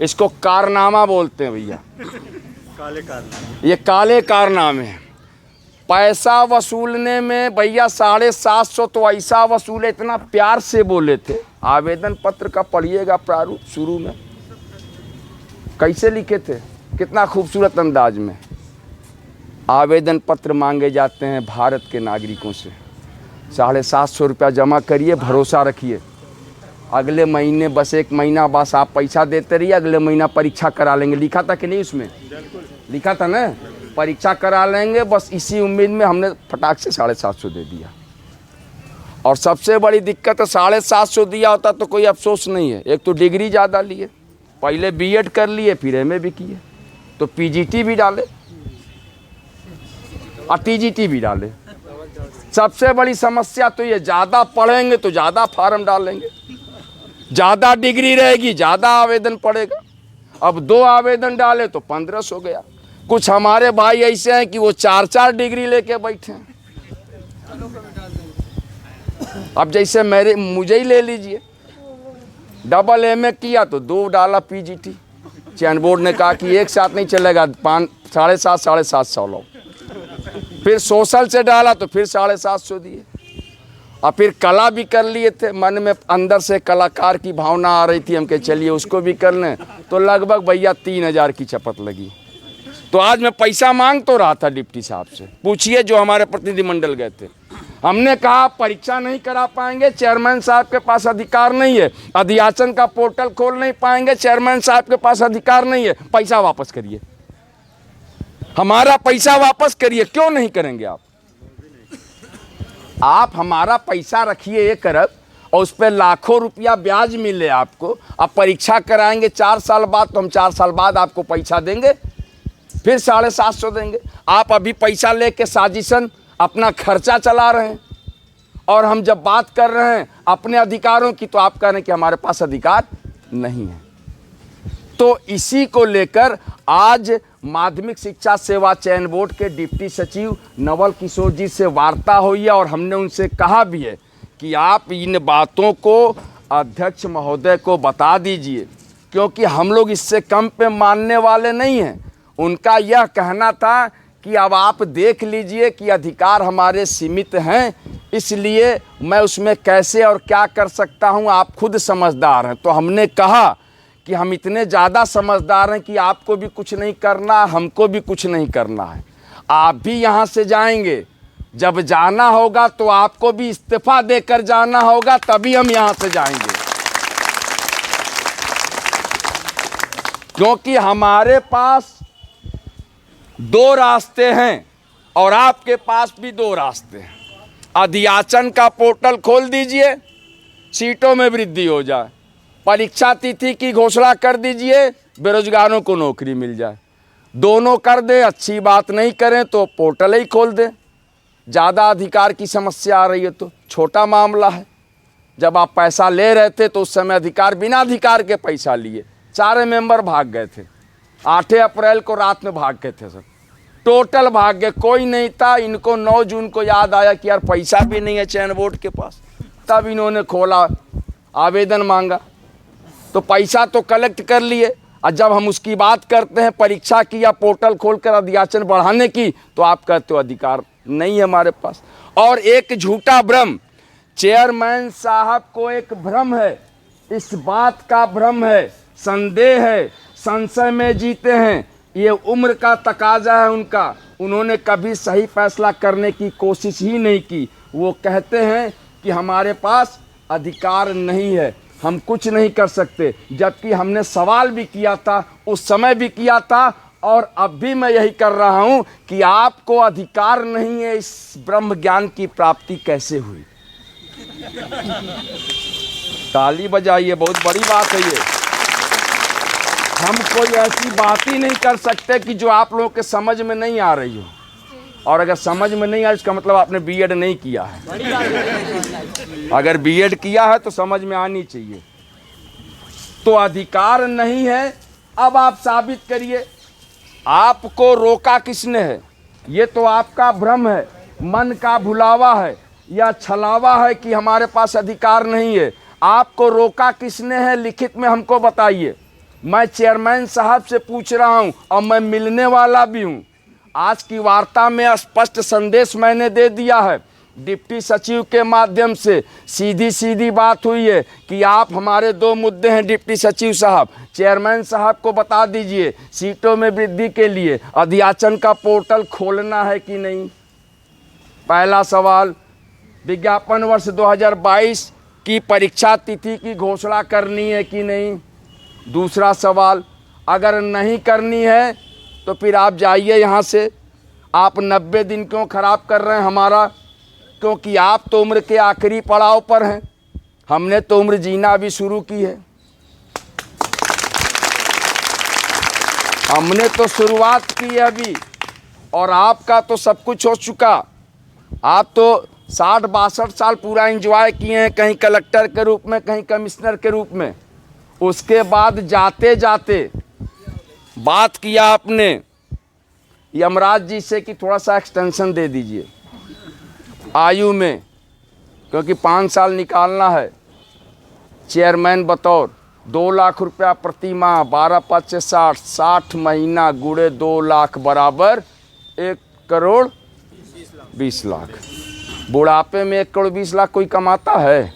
[SPEAKER 2] इसको कारनामा बोलते हैं भैया,
[SPEAKER 4] काले कारनामे।
[SPEAKER 2] ये काले कारनामे हैं। पैसा वसूलने में भैया 750 तो ऐसा वसूले, इतना प्यार से बोले थे। आवेदन पत्र का पढ़िएगा प्रारूप, शुरू में कैसे लिखे थे, कितना खूबसूरत अंदाज में। आवेदन पत्र मांगे जाते हैं भारत के नागरिकों से। 750 रुपया जमा करिए, भरोसा रखिए, अगले महीने बस 1 महीना बस आप पैसा देते रहिए, अगले महीना परीक्षा करा लेंगे। लिखा था कि नहीं उसमें? लिखा था ना, परीक्षा करा लेंगे। बस इसी उम्मीद में हमने फटाक से 750 दे दिया। और सबसे बड़ी दिक्कत है, 750 दिया होता तो कोई अफसोस नहीं है। एक तो डिग्री ज़्यादा लिए, पहले बीएड कर लिए, फिर एमए भी किए, तो पीजीटी भी डाले। और टीजीटी भी डाले। सबसे बड़ी समस्या तो ये, ज़्यादा पढ़ेंगे तो ज़्यादा फार्म डालेंगे, ज़्यादा डिग्री रहेगी ज़्यादा आवेदन पड़ेगा। अब 2 आवेदन डाले तो 1500 हो गया। कुछ हमारे भाई ऐसे हैं कि वो 4-4 डिग्री लेके बैठे हैं। अब जैसे मुझे ही ले लीजिए, डबल एमए किया तो 2 डाला पीजीटी। चयन बोर्ड ने कहा कि एक साथ नहीं चलेगा, 750 लो। फिर सोशल से डाला तो फिर 750 दिए। और फिर कला भी कर लिए थे, मन में अंदर से कलाकार की भावना आ रही थी, हम के चलिए उसको भी कर लें, तो लगभग भैया 3000 की चपत लगी। तो आज मैं पैसा मांग तो रहा था डिप्टी साहब से, पूछिए जो हमारे प्रतिनिधिमंडल गए थे। हमने कहा परीक्षा नहीं करा पाएंगे, चेयरमैन साहब के पास अधिकार नहीं है, अध्याचन का पोर्टल खोल नहीं पाएंगे, चेयरमैन साहब के पास अधिकार नहीं है, पैसा वापस करिए, हमारा पैसा वापस करिए। क्यों नहीं करेंगे आप हमारा पैसा रखिए 1 अरब और उस पर लाखों रुपया ब्याज मिले आपको। अब परीक्षा कराएंगे 4 साल बाद, तो हम 4 साल बाद आपको पैसा देंगे, फिर 750 देंगे। आप अभी पैसा लेके साजिशन अपना खर्चा चला रहे हैं, और हम जब बात कर रहे हैं अपने अधिकारों की तो आप कह रहे हैं कि हमारे पास अधिकार नहीं है। तो इसी को लेकर आज माध्यमिक शिक्षा सेवा चयन बोर्ड के डिप्टी सचिव नवल किशोर जी से वार्ता हुई है, और हमने उनसे कहा भी है कि आप इन बातों को अध्यक्ष महोदय को बता दीजिए, क्योंकि हम लोग इससे कम पे मानने वाले नहीं हैं। उनका यह कहना था कि अब आप देख लीजिए कि अधिकार हमारे सीमित हैं, इसलिए मैं उसमें कैसे और क्या कर सकता हूं, आप खुद समझदार हैं। तो हमने कहा कि हम इतने ज़्यादा समझदार हैं कि आपको भी कुछ नहीं करना, हमको भी कुछ नहीं करना है। आप भी यहाँ से जाएंगे, जब जाना होगा तो आपको भी इस्तीफा देकर जाना होगा, तभी हम यहाँ से जाएंगे। क्योंकि हमारे पास 2 रास्ते हैं और आपके पास भी 2 रास्ते हैं। अध्याचन का पोर्टल खोल दीजिए, सीटों में वृद्धि हो जाए, परीक्षा तिथि की घोषणा कर दीजिए, बेरोजगारों को नौकरी मिल जाए। दोनों कर दें, अच्छी बात नहीं करें तो पोर्टल ही खोल दें। ज़्यादा अधिकार की समस्या आ रही है तो छोटा मामला है। जब आप पैसा ले रहे थे तो उस समय अधिकार, बिना अधिकार के पैसा लिए, 4 मेंबर भाग गए थे। 8 अप्रैल को रात में भाग गए थे सब, टोटल भाग गए, कोई नहीं था। इनको 9 जून को याद आया कि यार पैसा भी नहीं है चयन बोर्ड के पास, तब इन्होंने खोला, आवेदन मांगा, तो पैसा तो कलेक्ट कर लिए। और जब हम उसकी बात करते हैं परीक्षा की या पोर्टल खोलकर अध्याचन बढ़ाने की, तो आप कहते हो अधिकार नहीं है हमारे पास। और एक झूठा भ्रम, चेयरमैन साहब को एक भ्रम है, इस बात का भ्रम है, संदेह है, संशय में जीते हैं। ये उम्र का तकाजा है उनका, उन्होंने कभी सही फैसला करने की कोशिश ही नहीं की। वो कहते हैं कि हमारे पास अधिकार नहीं है, हम कुछ नहीं कर सकते, जबकि हमने सवाल भी किया था, उस समय भी किया था, और अब भी मैं यही कर रहा हूं कि आपको अधिकार नहीं है, इस ब्रह्म ज्ञान की प्राप्ति कैसे हुई? ताली बजाइए, बहुत बड़ी बात है ये। हम कोई ऐसी बात ही नहीं कर सकते कि जो आप लोगों के समझ में नहीं आ रही हो, और अगर समझ में नहीं आए इसका मतलब आपने बीएड नहीं किया है। अगर बीएड किया है तो समझ में आनी चाहिए। तो अधिकार नहीं है, अब आप साबित करिए। आपको रोका किसने है? ये तो आपका भ्रम है, मन का भुलावा है या छलावा है कि हमारे पास अधिकार नहीं है। आपको रोका किसने है, लिखित में हमको बताइए। मैं चेयरमैन साहब से पूछ रहा हूं और मैं मिलने वाला भी हूं। आज की वार्ता में स्पष्ट संदेश मैंने दे दिया है, डिप्टी सचिव के माध्यम से सीधी सीधी बात हुई है कि आप, हमारे 2 मुद्दे हैं डिप्टी सचिव साहब, चेयरमैन साहब को बता दीजिए सीटों में वृद्धि के लिए अध्याचन का पोर्टल खोलना है कि नहीं। पहला सवाल, विज्ञापन वर्ष 2022 की परीक्षा तिथि की घोषणा करनी है कि नहीं। दूसरा सवाल, अगर नहीं करनी है तो फिर आप जाइए यहाँ से। आप 90 दिन क्यों ख़राब कर रहे हैं हमारा? क्योंकि आप तो उम्र के आखिरी पड़ाव पर हैं, हमने तो उम्र जीना अभी शुरू की है। हमने तो शुरुआत की है अभी, और आपका तो सब कुछ हो चुका। आप तो 60-62 साल पूरा एंजॉय किए हैं, कहीं कलेक्टर के रूप में, कहीं कमिश्नर के रूप में। उसके बाद जाते जाते बात किया आपने यमराज जी से कि थोड़ा सा एक्सटेंशन दे दीजिए आयु में, क्योंकि 5 साल निकालना है। चेयरमैन बतौर 2 लाख रुपया प्रति माह, 12×5 = 60, 60 महीना गुड़े 2 लाख बराबर 1 करोड़ 20 लाख। बुढ़ापे में 1 करोड़ 20 लाख कोई कमाता है?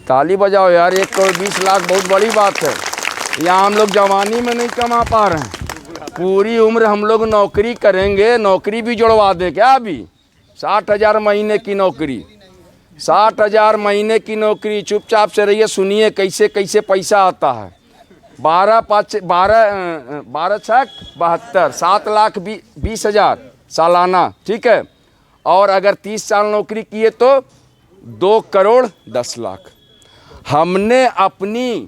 [SPEAKER 2] ताली बजाओ यार, 1 करोड़ 20 लाख बहुत बड़ी बात है। यहाँ हम लोग जवानी में नहीं कमा पा रहे हैं, पूरी उम्र हम लोग नौकरी करेंगे। नौकरी भी जुड़वा दें क्या? अभी 60,000 महीने की नौकरी, 60,000 महीने की नौकरी। चुपचाप से रहिए, सुनिए कैसे कैसे पैसा आता है। 12×5 = 72, 7,20,000 सालाना, ठीक है। और अगर 30 साल नौकरी किए तो 2 करोड़ 10 लाख। हमने अपनी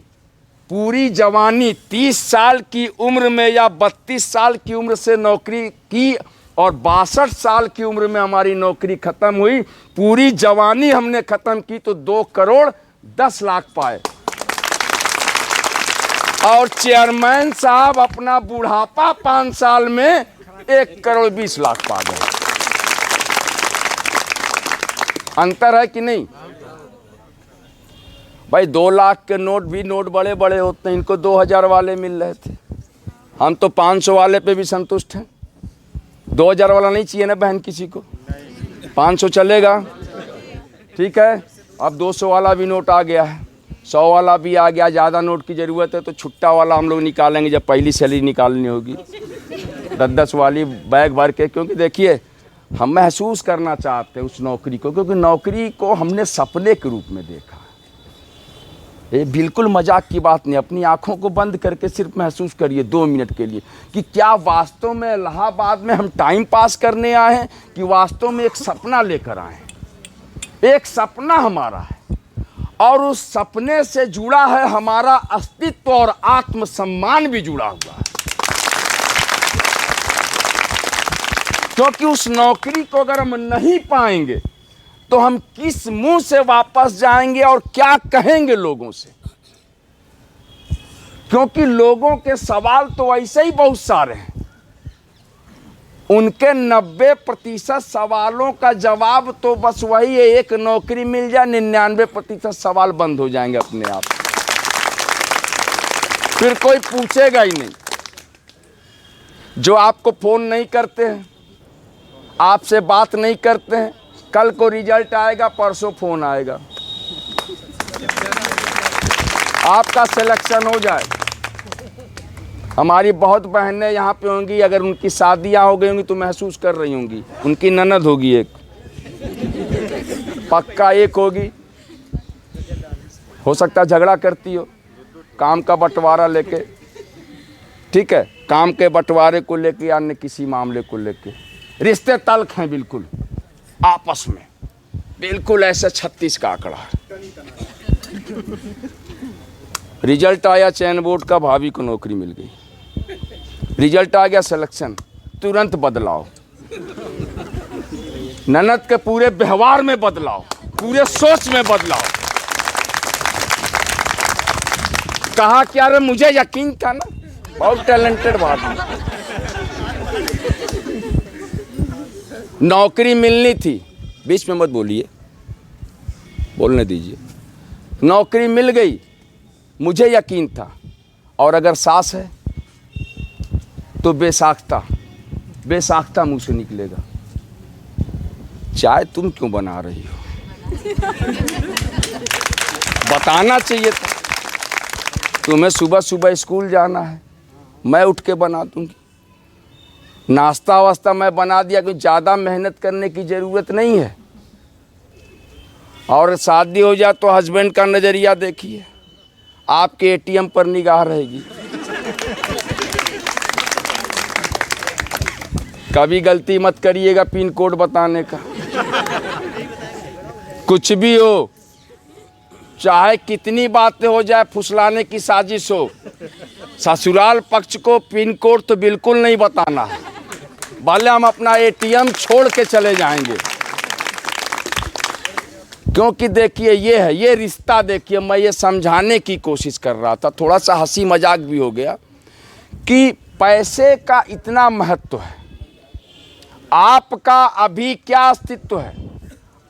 [SPEAKER 2] पूरी जवानी 30 साल की उम्र में या 32 साल की उम्र से नौकरी की और 62 साल की उम्र में हमारी नौकरी ख़त्म हुई। पूरी जवानी हमने ख़त्म की तो 2 करोड़ 10 लाख पाए। और चेयरमैन साहब अपना बुढ़ापा 5 साल में 1 करोड़ 20 लाख पा गए। अंतर है कि नहीं भाई? 2 लाख के नोट भी नोट बड़े बड़े होते हैं, इनको 2000 वाले मिल रहे थे। हम तो 500 वाले पे भी संतुष्ट हैं। 2000 वाला नहीं चाहिए ना बहन किसी को, 500 चलेगा, ठीक है। अब 200 वाला भी नोट आ गया है, 100 वाला भी आ गया। ज़्यादा नोट की ज़रूरत है तो छुट्टा वाला हम लोग निकालेंगे जब पहली सैलरी निकालनी होगी, 10-10 वाली बैग भर के। क्योंकि देखिए, हम महसूस करना चाहते हैं उस नौकरी को, क्योंकि नौकरी को हमने सपने के रूप में देखा। ये बिल्कुल मजाक की बात नहीं। अपनी आंखों को बंद करके सिर्फ महसूस करिए 2 मिनट के लिए कि क्या वास्तव में इलाहाबाद में हम टाइम पास करने आए हैं कि वास्तव में एक सपना लेकर आए हैं। एक सपना हमारा है और उस सपने से जुड़ा है हमारा अस्तित्व और आत्मसम्मान भी जुड़ा हुआ है। क्योंकि उस नौकरी को अगर हम नहीं पाएंगे तो हम किस मुंह से वापस जाएंगे और क्या कहेंगे लोगों से? क्योंकि लोगों के सवाल तो ऐसे ही बहुत सारे हैं। उनके 90% सवालों का जवाब तो बस वही है, एक नौकरी मिल जाए, 99% सवाल बंद हो जाएंगे अपने आप। फिर कोई पूछेगा ही नहीं। जो आपको फोन नहीं करते हैं, आपसे बात नहीं करते हैं, कल को रिजल्ट आएगा, परसों फोन आएगा, आपका सिलेक्शन हो जाए। हमारी बहुत बहनें यहाँ पे होंगी, अगर उनकी शादियाँ हो गई होंगी तो महसूस कर रही होंगी। उनकी ननद होगी एक, पक्का एक होगी, हो सकता है झगड़ा करती हो काम का बंटवारा लेके, ठीक है, काम के बंटवारे को लेके या अन्य किसी मामले को लेके। रिश्ते तल्ख हैं बिल्कुल आपस में, बिल्कुल ऐसा 36 का आंकड़ा है। रिजल्ट आया चयन बोर्ड का, भाभी को नौकरी मिल गई। रिजल्ट आ गया सिलेक्शन, तुरंत बदलाव। ननद के पूरे व्यवहार में बदलाव, पूरे सोच में बदलाव। कहा क्या रे, मुझे यकीन था ना, बहुत टैलेंटेड बात है। नौकरी मिलनी थी, बीच में मत बोलिए, बोलने दीजिए। नौकरी मिल गई, मुझे यकीन था। और अगर सास है तो बेसाख्ता बेसाख्ता मुंह से निकलेगा, चाय तुम क्यों बना रही हो? बताना चाहिए था, तुम्हें सुबह सुबह स्कूल जाना है, मैं उठ के बना दूंगी। नाश्ता वास्ता मैं बना दिया, कोई ज़्यादा मेहनत करने की ज़रूरत नहीं है। और शादी हो जाए तो हस्बैंड का नज़रिया देखिए, आपके एटीएम पर निगाह रहेगी। कभी गलती मत करिएगा पिन कोड बताने का। कुछ भी हो, चाहे कितनी बातें हो जाए, फुसलाने की साजिश हो, ससुराल पक्ष को पिन कोड तो बिल्कुल नहीं बताना है। भले हम अपना एटीएम छोड़ के चले जाएंगे, क्योंकि देखिए ये रिश्ता देखिए, मैं ये समझाने की कोशिश कर रहा था, थोड़ा सा हंसी मजाक भी हो गया कि पैसे का इतना महत्व है, आपका अभी क्या अस्तित्व है,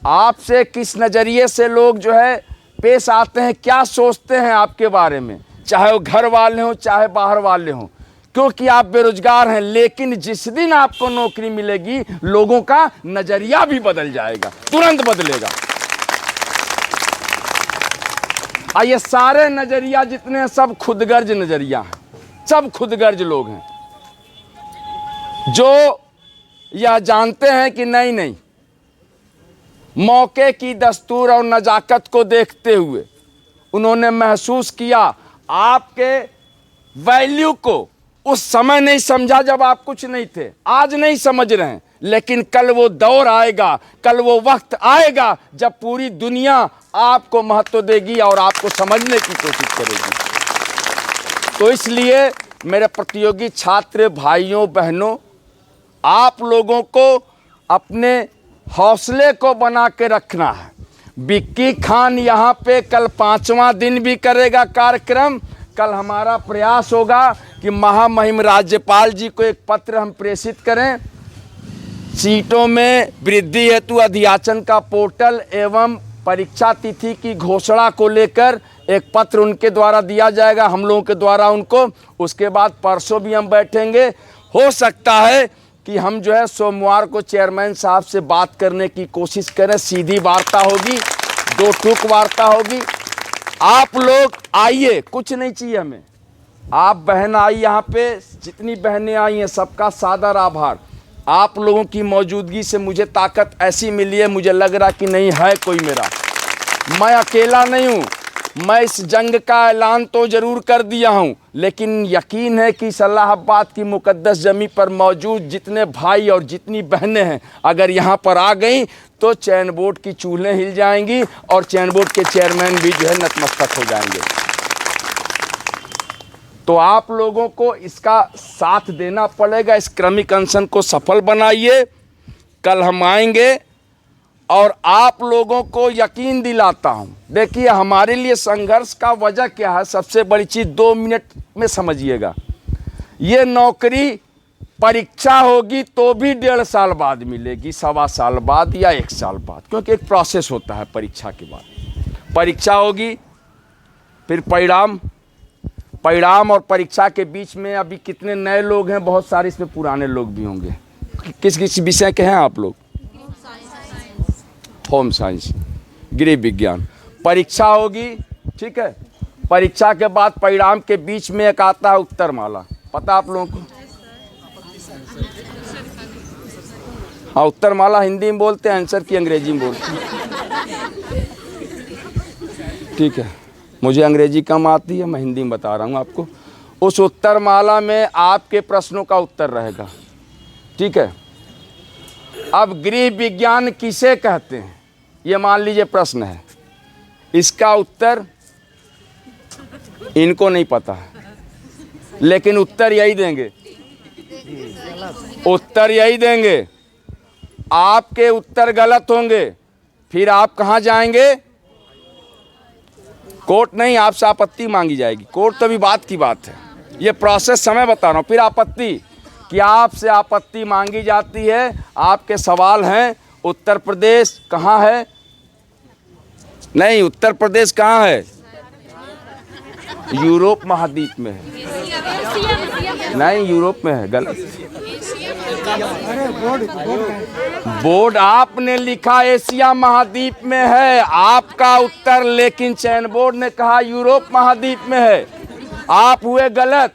[SPEAKER 2] आपसे किस नज़रिए से लोग जो है पेश आते हैं, क्या सोचते हैं आपके बारे में, चाहे वो घर वाले हों चाहे बाहर वाले हों, क्योंकि आप बेरोजगार हैं। लेकिन जिस दिन आपको नौकरी मिलेगी, लोगों का नज़रिया भी बदल जाएगा, तुरंत बदलेगा। और ये सारे नज़रिया जितने हैं सब खुदगर्ज नज़रिया हैं, सब खुदगर्ज लोग हैं जो यह जानते हैं कि नहीं, मौके की दस्तूर और नज़ाकत को देखते हुए उन्होंने महसूस किया आपके वैल्यू को उस समय नहीं समझा जब आप कुछ नहीं थे, आज नहीं समझ रहे हैं, लेकिन कल वो दौर आएगा, कल वो वक्त आएगा जब पूरी दुनिया आपको महत्व देगी और आपको समझने की कोशिश करेगी। तो इसलिए मेरे प्रतियोगी छात्र भाइयों बहनों, आप लोगों को अपने हौसले को बना के रखना है। विक्की खान यहाँ पे कल 5वां दिन भी करेगा कार्यक्रम। कल हमारा प्रयास होगा कि महामहिम राज्यपाल जी को एक पत्र हम प्रेषित करें, सीटों में वृद्धि हेतु अध्याचन का पोर्टल एवं परीक्षा तिथि की घोषणा को लेकर एक पत्र उनके द्वारा दिया जाएगा, हम लोगों के द्वारा उनको। उसके बाद परसों भी हम बैठेंगे। हो सकता है कि हम जो है सोमवार को चेयरमैन साहब से बात करने की कोशिश करें, सीधी वार्ता होगी, 2 टूक वार्ता होगी। आप लोग आइए, कुछ नहीं चाहिए हमें, आप बहन आई यहाँ पे, जितनी बहनें आई हैं सबका सादर आभार। आप लोगों की मौजूदगी से मुझे ताकत ऐसी मिली है, मुझे लग रहा कि नहीं है कोई मेरा, मैं अकेला नहीं हूँ। मैं इस जंग का ऐलान तो ज़रूर कर दिया हूँ, लेकिन यकीन है कि इस्लामाबाद की मुक़द्दस ज़मीं पर मौजूद जितने भाई और जितनी बहनें हैं, अगर यहाँ पर आ गई तो चैन बोर्ड की चूल्हें हिल जाएंगी और चैन बोर्ड के चेयरमैन भी जो है नतमस्तक हो जाएंगे। तो आप लोगों को इसका साथ देना पड़ेगा, इस क्रमिक अनशन को सफल बनाइए। कल हम आएंगे और आप लोगों को यकीन दिलाता हूं, देखिए हमारे लिए संघर्ष का वजह क्या है, सबसे बड़ी चीज़ 2 मिनट में समझिएगा। ये नौकरी परीक्षा होगी तो भी 1.5 साल बाद मिलेगी, 1.25 साल बाद या 1 साल बाद, क्योंकि एक प्रोसेस होता है परीक्षा के बाद। परीक्षा होगी, फिर परिणाम और परीक्षा के बीच में अभी कितने नए लोग हैं, बहुत सारे इसमें पुराने लोग भी होंगे। किस विषय के हैं आप लोग? होम साइंस, गृह विज्ञान। परीक्षा होगी, ठीक है, परीक्षा के बाद परिणाम के बीच में एक आता है उत्तरमाला, पता आप लोगों को? हाँ, उत्तरमाला हिंदी में बोलते हैं, आंसर की अंग्रेजी में बोलते हैं, ठीक है। मुझे अंग्रेजी कम आती है, मैं हिंदी में बता रहा हूँ आपको। उस उत्तरमाला में आपके प्रश्नों का उत्तर रहेगा, ठीक है। अब गृह विज्ञान किसे कहते हैं, ये मान लीजिए प्रश्न है, इसका उत्तर इनको नहीं पता है, लेकिन उत्तर यही देंगे, उत्तर यही देंगे। आपके उत्तर गलत होंगे, फिर आप कहाँ जाएंगे? कोर्ट नहीं, आपसे आपत्ति मांगी जाएगी। कोर्ट तो भी बात की बात है, ये प्रोसेस समय बता रहा हूँ। फिर आपत्ति, कि आपसे आपत्ति मांगी जाती है, आपके सवाल हैं उत्तर प्रदेश कहाँ है? नहीं, उत्तर प्रदेश कहाँ है? यूरोप महाद्वीप में है। नहीं, यूरोप में है, गलत। बोर्ड आपने लिखा एशिया महाद्वीप में है, आपका उत्तर, लेकिन चयन बोर्ड ने कहा यूरोप महाद्वीप में है, आप हुए गलत,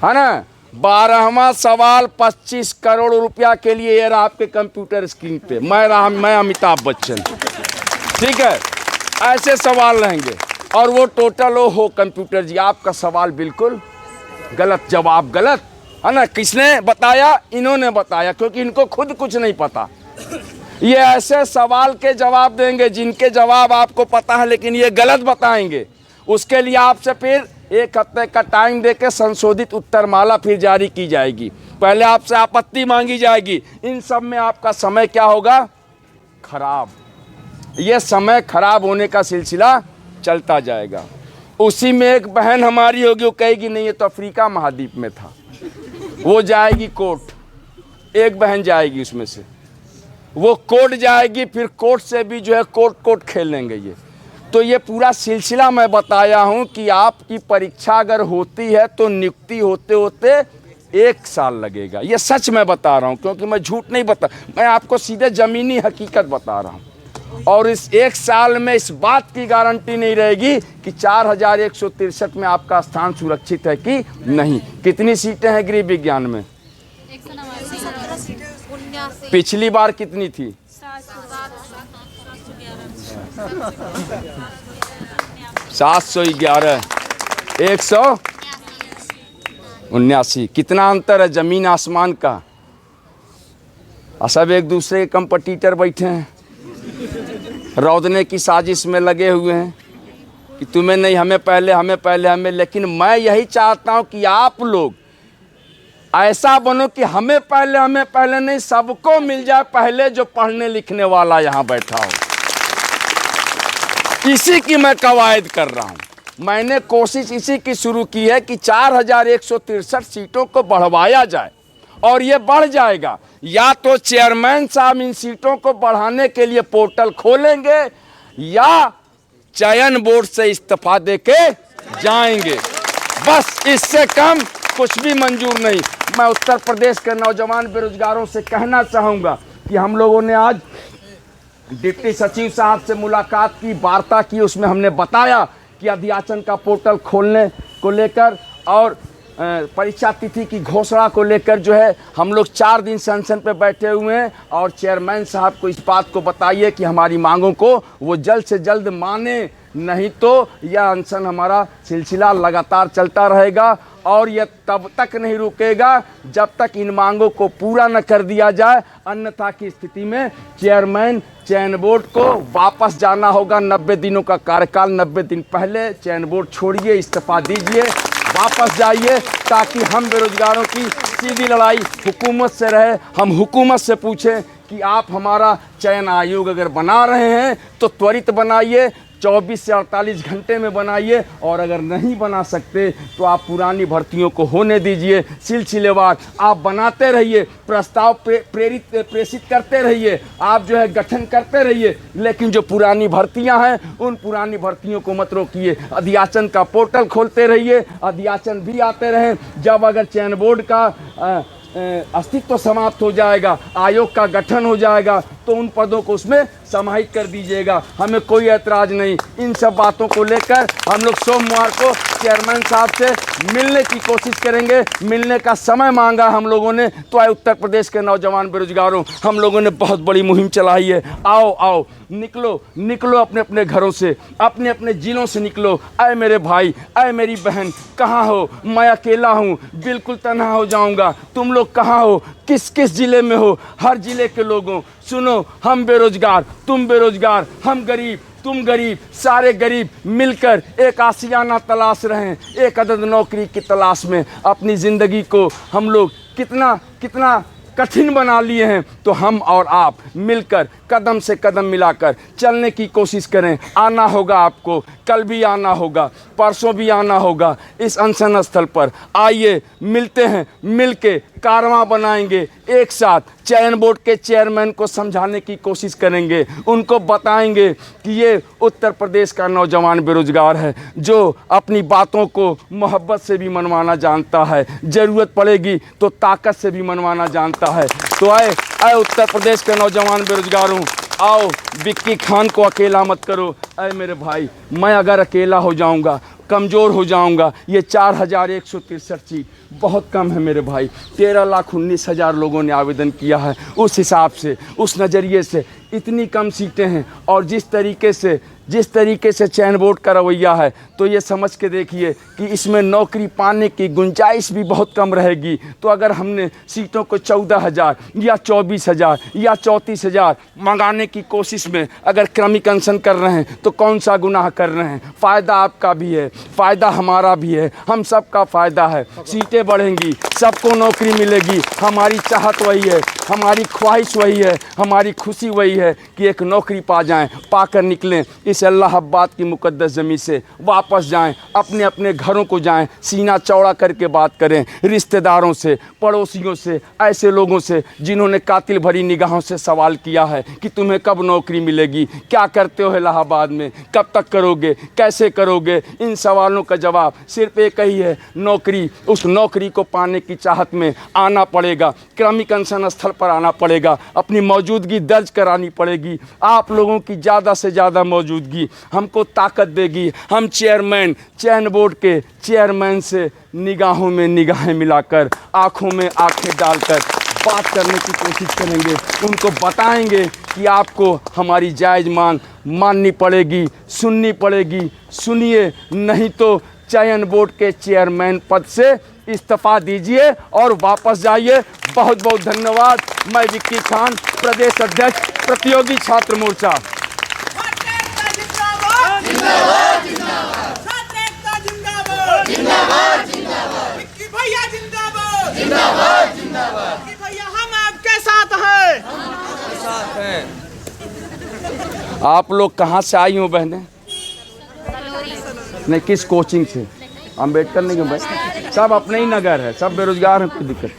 [SPEAKER 2] है ना। 12वां सवाल 25 करोड़ रुपया के लिए ये रहा आपके कंप्यूटर स्क्रीन पे, मैं अमिताभ बच्चन, ठीक है। ऐसे सवाल रहेंगे और वो टोटल हो कंप्यूटर जी आपका सवाल बिल्कुल गलत, जवाब गलत, है ना। किसने बताया? इन्होंने बताया, क्योंकि इनको खुद कुछ नहीं पता। ये ऐसे सवाल के जवाब देंगे जिनके जवाब आपको पता है, लेकिन ये गलत बताएंगे। उसके लिए आपसे फिर 1 हफ्ते का टाइम देके संशोधित उत्तरमाला फिर जारी की जाएगी। पहले आपसे आपत्ति मांगी जाएगी। इन सब में आपका समय क्या होगा? खराब। ये समय खराब होने का सिलसिला चलता जाएगा। उसी में एक बहन हमारी होगी, वो कहेगी नहीं ये तो अफ्रीका महाद्वीप में था, वो जाएगी कोर्ट। एक बहन जाएगी उसमें से, वो कोर्ट जाएगी, फिर कोर्ट से भी जो है कोर्ट खेलेंगे ये। तो ये पूरा सिलसिला मैं बताया हूँ कि आपकी परीक्षा अगर होती है तो नियुक्ति होते होते 1 साल लगेगा। ये सच मैं बता रहा हूँ, क्योंकि मैं झूठ नहीं बता, मैं आपको सीधे ज़मीनी हकीकत बता रहा हूँ। और इस 1 साल में इस बात की गारंटी नहीं रहेगी कि 4163 में आपका स्थान सुरक्षित है कि नहीं। कितनी सीटें हैं गृह विज्ञान में?
[SPEAKER 5] 189।
[SPEAKER 2] पिछली बार कितनी थी? 711। 179। कितना अंतर है ज़मीन आसमान का। और सब एक दूसरे के कंपटीटर बैठे हैं, रौदने की साजिश में लगे हुए हैं कि तुम्हें नहीं, हमें पहले, हमें पहले, हमें। लेकिन मैं यही चाहता हूं कि आप लोग ऐसा बनो कि हमें पहले, हमें पहले नहीं, सबको मिल जाए पहले जो पढ़ने लिखने वाला यहाँ बैठा हो। इसी की मैं कवायद कर रहा हूँ। मैंने कोशिश इसी की शुरू की है कि 4163 सीटों को बढ़वाया जाए, और ये बढ़ जाएगा। या तो चेयरमैन साहब इन सीटों को बढ़ाने के लिए पोर्टल खोलेंगे, या चयन बोर्ड से इस्तीफा देके जाएंगे। बस इससे कम कुछ भी मंजूर नहीं। मैं उत्तर प्रदेश के नौजवान बेरोजगारों से कहना चाहूँगा कि हम लोगों ने आज डिप्टी सचिव साहब से मुलाकात की, वार्ता की। उसमें हमने बताया कि अध्याचन का पोर्टल खोलने को लेकर और परीक्षा तिथि की घोषणा को लेकर जो है हम लोग 4 दिन से अनशन पे बैठे हुए हैं। और चेयरमैन साहब को इस बात को बताइए कि हमारी मांगों को वो जल्द से जल्द माने, नहीं तो यह अनशन हमारा सिलसिला लगातार चलता रहेगा। और यह तब तक नहीं रुकेगा जब तक इन मांगों को पूरा न कर दिया जाए। अन्यथा की स्थिति में चेयरमैन चयन बोर्ड को वापस जाना होगा। 90 दिनों का कार्यकाल, 90 दिन पहले चयन बोर्ड छोड़िए, इस्तीफा दीजिए, वापस जाइए, ताकि हम बेरोजगारों की सीधी लड़ाई हुकूमत से रहे। हम हुकूमत से पूछें कि आप हमारा चयन आयोग अगर बना रहे हैं तो त्वरित बनाइए, 24 से 48 घंटे में बनाइए। और अगर नहीं बना सकते तो आप पुरानी भर्तियों को होने दीजिए। सिलसिलेवार आप बनाते रहिए, प्रस्ताव प्रेषित करते रहिए, आप जो है गठन करते रहिए। लेकिन जो पुरानी भर्तियां हैं उन पुरानी भर्तियों को मत रोकिए। अध्याचन का पोर्टल खोलते रहिए, अध्याचन भी आते रहें। जब अगर चयन बोर्ड का अस्तित्व समाप्त हो जाएगा, आयोग का गठन हो जाएगा, तो उन पदों को उसमें समाहित कर दीजिएगा। हमें कोई ऐतराज़ नहीं। इन सब बातों को लेकर हम लोग सोमवार को चेयरमैन साहब से मिलने की कोशिश करेंगे। मिलने का समय मांगा हम लोगों ने, तो आए उत्तर प्रदेश के नौजवान बेरोजगारों, हम लोगों ने बहुत बड़ी मुहिम चलाई है। आओ आओ, निकलो निकलो अपने अपने घरों से, अपने अपने जिलों से निकलो। आए मेरे भाई, आए मेरी बहन, कहाँ हो? मैं अकेला हूँ, बिल्कुल तन्हा हो जाऊँगा। तुम लोग कहाँ हो? किस किस ज़िले में हो? हर ज़िले के लोगों सुनो, हम बेरोजगार, तुम बेरोजगार, हम गरीब, तुम गरीब, सारे गरीब मिलकर एक आशियाना तलाश रहे हैं, एक अदद नौकरी की तलाश में। अपनी ज़िंदगी को हम लोग कितना कितना कठिन बना लिए हैं, तो हम और आप मिलकर कदम से कदम मिलाकर चलने की कोशिश करें। आना होगा आपको, कल भी आना होगा, परसों भी आना होगा इस अनशन स्थल पर। आइए मिलते हैं, मिलके कारवां बनाएंगे, एक साथ चयन बोर्ड के चेयरमैन को समझाने की कोशिश करेंगे। उनको बताएंगे कि ये उत्तर प्रदेश का नौजवान बेरोजगार है, जो अपनी बातों को मोहब्बत से भी मनवाना जानता है, ज़रूरत पड़ेगी तो ताकत से भी मनवाना जानता है। तो आए उत्तर प्रदेश के नौजवान बेरोजगारों, आओ, विक्की खान को अकेला मत करो। अरे मेरे भाई, मैं अगर अकेला हो जाऊंगा, कमज़ोर हो जाऊंगा, ये 4163 सीट बहुत कम है मेरे भाई। 13,19,000 लोगों ने आवेदन किया है। उस हिसाब से, उस नज़रिए से इतनी कम सीटें हैं। और जिस तरीके से चयन बोर्ड का रवैया है, तो ये समझ के देखिए कि इसमें नौकरी पाने की गुंजाइश भी बहुत कम रहेगी। तो अगर हमने सीटों को 14,000 या 24,000 या 34,000 मंगाने की कोशिश में अगर क्रमिक अनशन कर रहे हैं तो कौन सा गुनाह कर रहे हैं? फ़ायदा आपका भी है, फ़ायदा हमारा भी है, हम सबका फ़ायदा है। सीटें बढ़ेंगी, सबको नौकरी मिलेगी। हमारी चाहत वही है, हमारी ख्वाहिश वही है, हमारी खुशी वही है कि एक नौकरी पा जाएं, पाकर निकलें इस इलाहाबाद की मुक़द्दस ज़मीन से, वापस जाएं, अपने अपने घरों को जाएं, सीना चौड़ा करके बात करें रिश्तेदारों से, पड़ोसियों से, ऐसे लोगों से जिन्होंने कातिल भरी निगाहों से सवाल किया है कि तुम्हें कब नौकरी मिलेगी, क्या करते हो इलाहाबाद में, कब तक करोगे, कैसे करोगे। इन सवालों का जवाब सिर्फ एक ही है, नौकरी। उस नौकरी को पाने की चाहत में आना पड़ेगा, क्रमिक अनशन स्थल पर आना पड़ेगा, अपनी मौजूदगी दर्ज करानी पड़ेगी। आप लोगों की ज़्यादा से ज़्यादा मौजूदगी हमको ताकत देगी। हम चयन बोर्ड के चेयरमैन से निगाहों में निगाहें मिलाकर, आँखों में आँखें डालकर बात करने की कोशिश करेंगे। उनको बताएंगे कि आपको हमारी जायज़ मांग माननी पड़ेगी, सुननी पड़ेगी। सुनिए, नहीं तो चयन बोर्ड के चेयरमैन पद से इस्तीफा दीजिए और वापस जाइए। बहुत बहुत धन्यवाद। मैं विक्की खान, प्रदेश अध्यक्ष, प्रतियोगी छात्र मोर्चा।
[SPEAKER 3] भैया हम आपके साथ हैं।
[SPEAKER 2] आप लोग कहाँ से आई हो बहनें? नहीं, किस कोचिंग से? अम्बेडकर नहीं क्यों भाई? सब अपने ही नगर है, सब बेरोजगार हैं, कोई दिक्कत।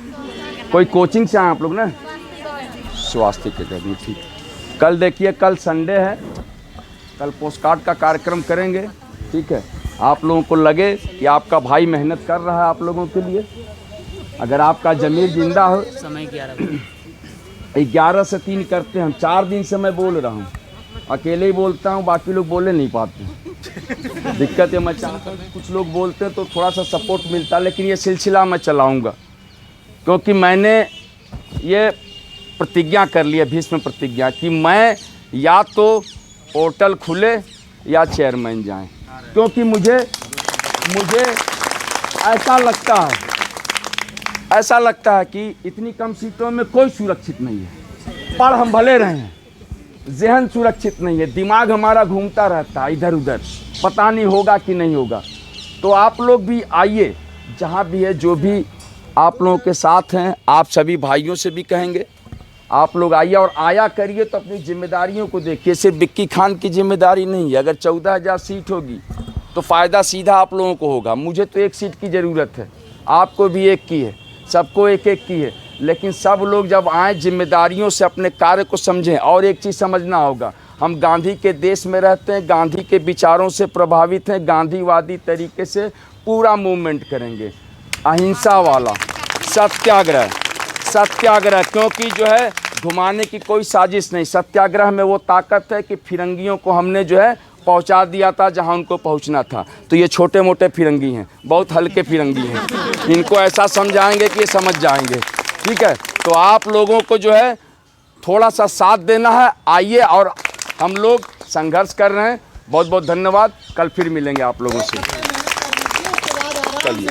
[SPEAKER 2] कोई कोचिंग से आए आप लोग ना? स्वास्थ्य के जरिए, ठीक। कल देखिए, कल संडे है, कल पोस्ट कार्ड का कार्यक्रम करेंगे, ठीक है। आप लोगों को लगे कि आपका भाई मेहनत कर रहा है आप लोगों के लिए, अगर आपका ज़मीर जिंदा हो। समय 11 से 3 करते हैं हम। 4 दिन से मैं बोल रहा हूँ, अकेले ही बोलता हूँ, बाकी लोग बोले नहीं पाते। दिक्कत है, मैं चाहता हूँ कुछ लोग बोलते हैं तो थोड़ा सा सपोर्ट मिलता, लेकिन ये सिलसिला मैं चलाऊँगा क्योंकि मैंने ये प्रतिज्ञा कर ली है, भीष्म प्रतिज्ञा, कि मैं या तो होटल खुले या चेयरमैन जाएं, क्योंकि मुझे ऐसा लगता है कि इतनी कम सीटों में कोई सुरक्षित नहीं है। पढ़ हम भले रहे हैं, ज़हन सुरक्षित नहीं है, दिमाग हमारा घूमता रहता है इधर उधर, पता नहीं होगा कि नहीं होगा। तो आप लोग भी आइए, जहाँ भी है, जो भी आप लोगों के साथ हैं, आप सभी भाइयों से भी कहेंगे, आप लोग आइए और आया करिए तो अपनी जिम्मेदारियों को देखिए। सिर्फ विक्की खान की जिम्मेदारी नहीं है। अगर 14,000 सीट होगी तो फ़ायदा सीधा आप लोगों को होगा। मुझे तो 1 सीट की ज़रूरत है, आपको भी 1 की है, सबको 1-1 की है। लेकिन सब लोग जब आए, जिम्मेदारियों से अपने कार्य को समझें। और एक चीज़ समझना होगा, हम गांधी के देश में रहते हैं, गांधी के विचारों से प्रभावित हैं, गांधीवादी तरीके से पूरा मूवमेंट करेंगे, अहिंसा वाला सत्याग्रह, क्योंकि जो है घुमाने की कोई साजिश नहीं। सत्याग्रह में वो ताकत है कि फिरंगियों को हमने जो है पहुंचा दिया था जहां उनको पहुंचना था। तो ये छोटे मोटे फिरंगी हैं, बहुत हल्के फिरंगी हैं, इनको ऐसा समझाएंगे कि ये समझ जाएंगे, ठीक है। तो आप लोगों को जो है थोड़ा सा साथ देना है, आइए, और हम लोग संघर्ष कर रहे हैं। बहुत बहुत धन्यवाद। कल फिर मिलेंगे आप लोगों से। चलिए।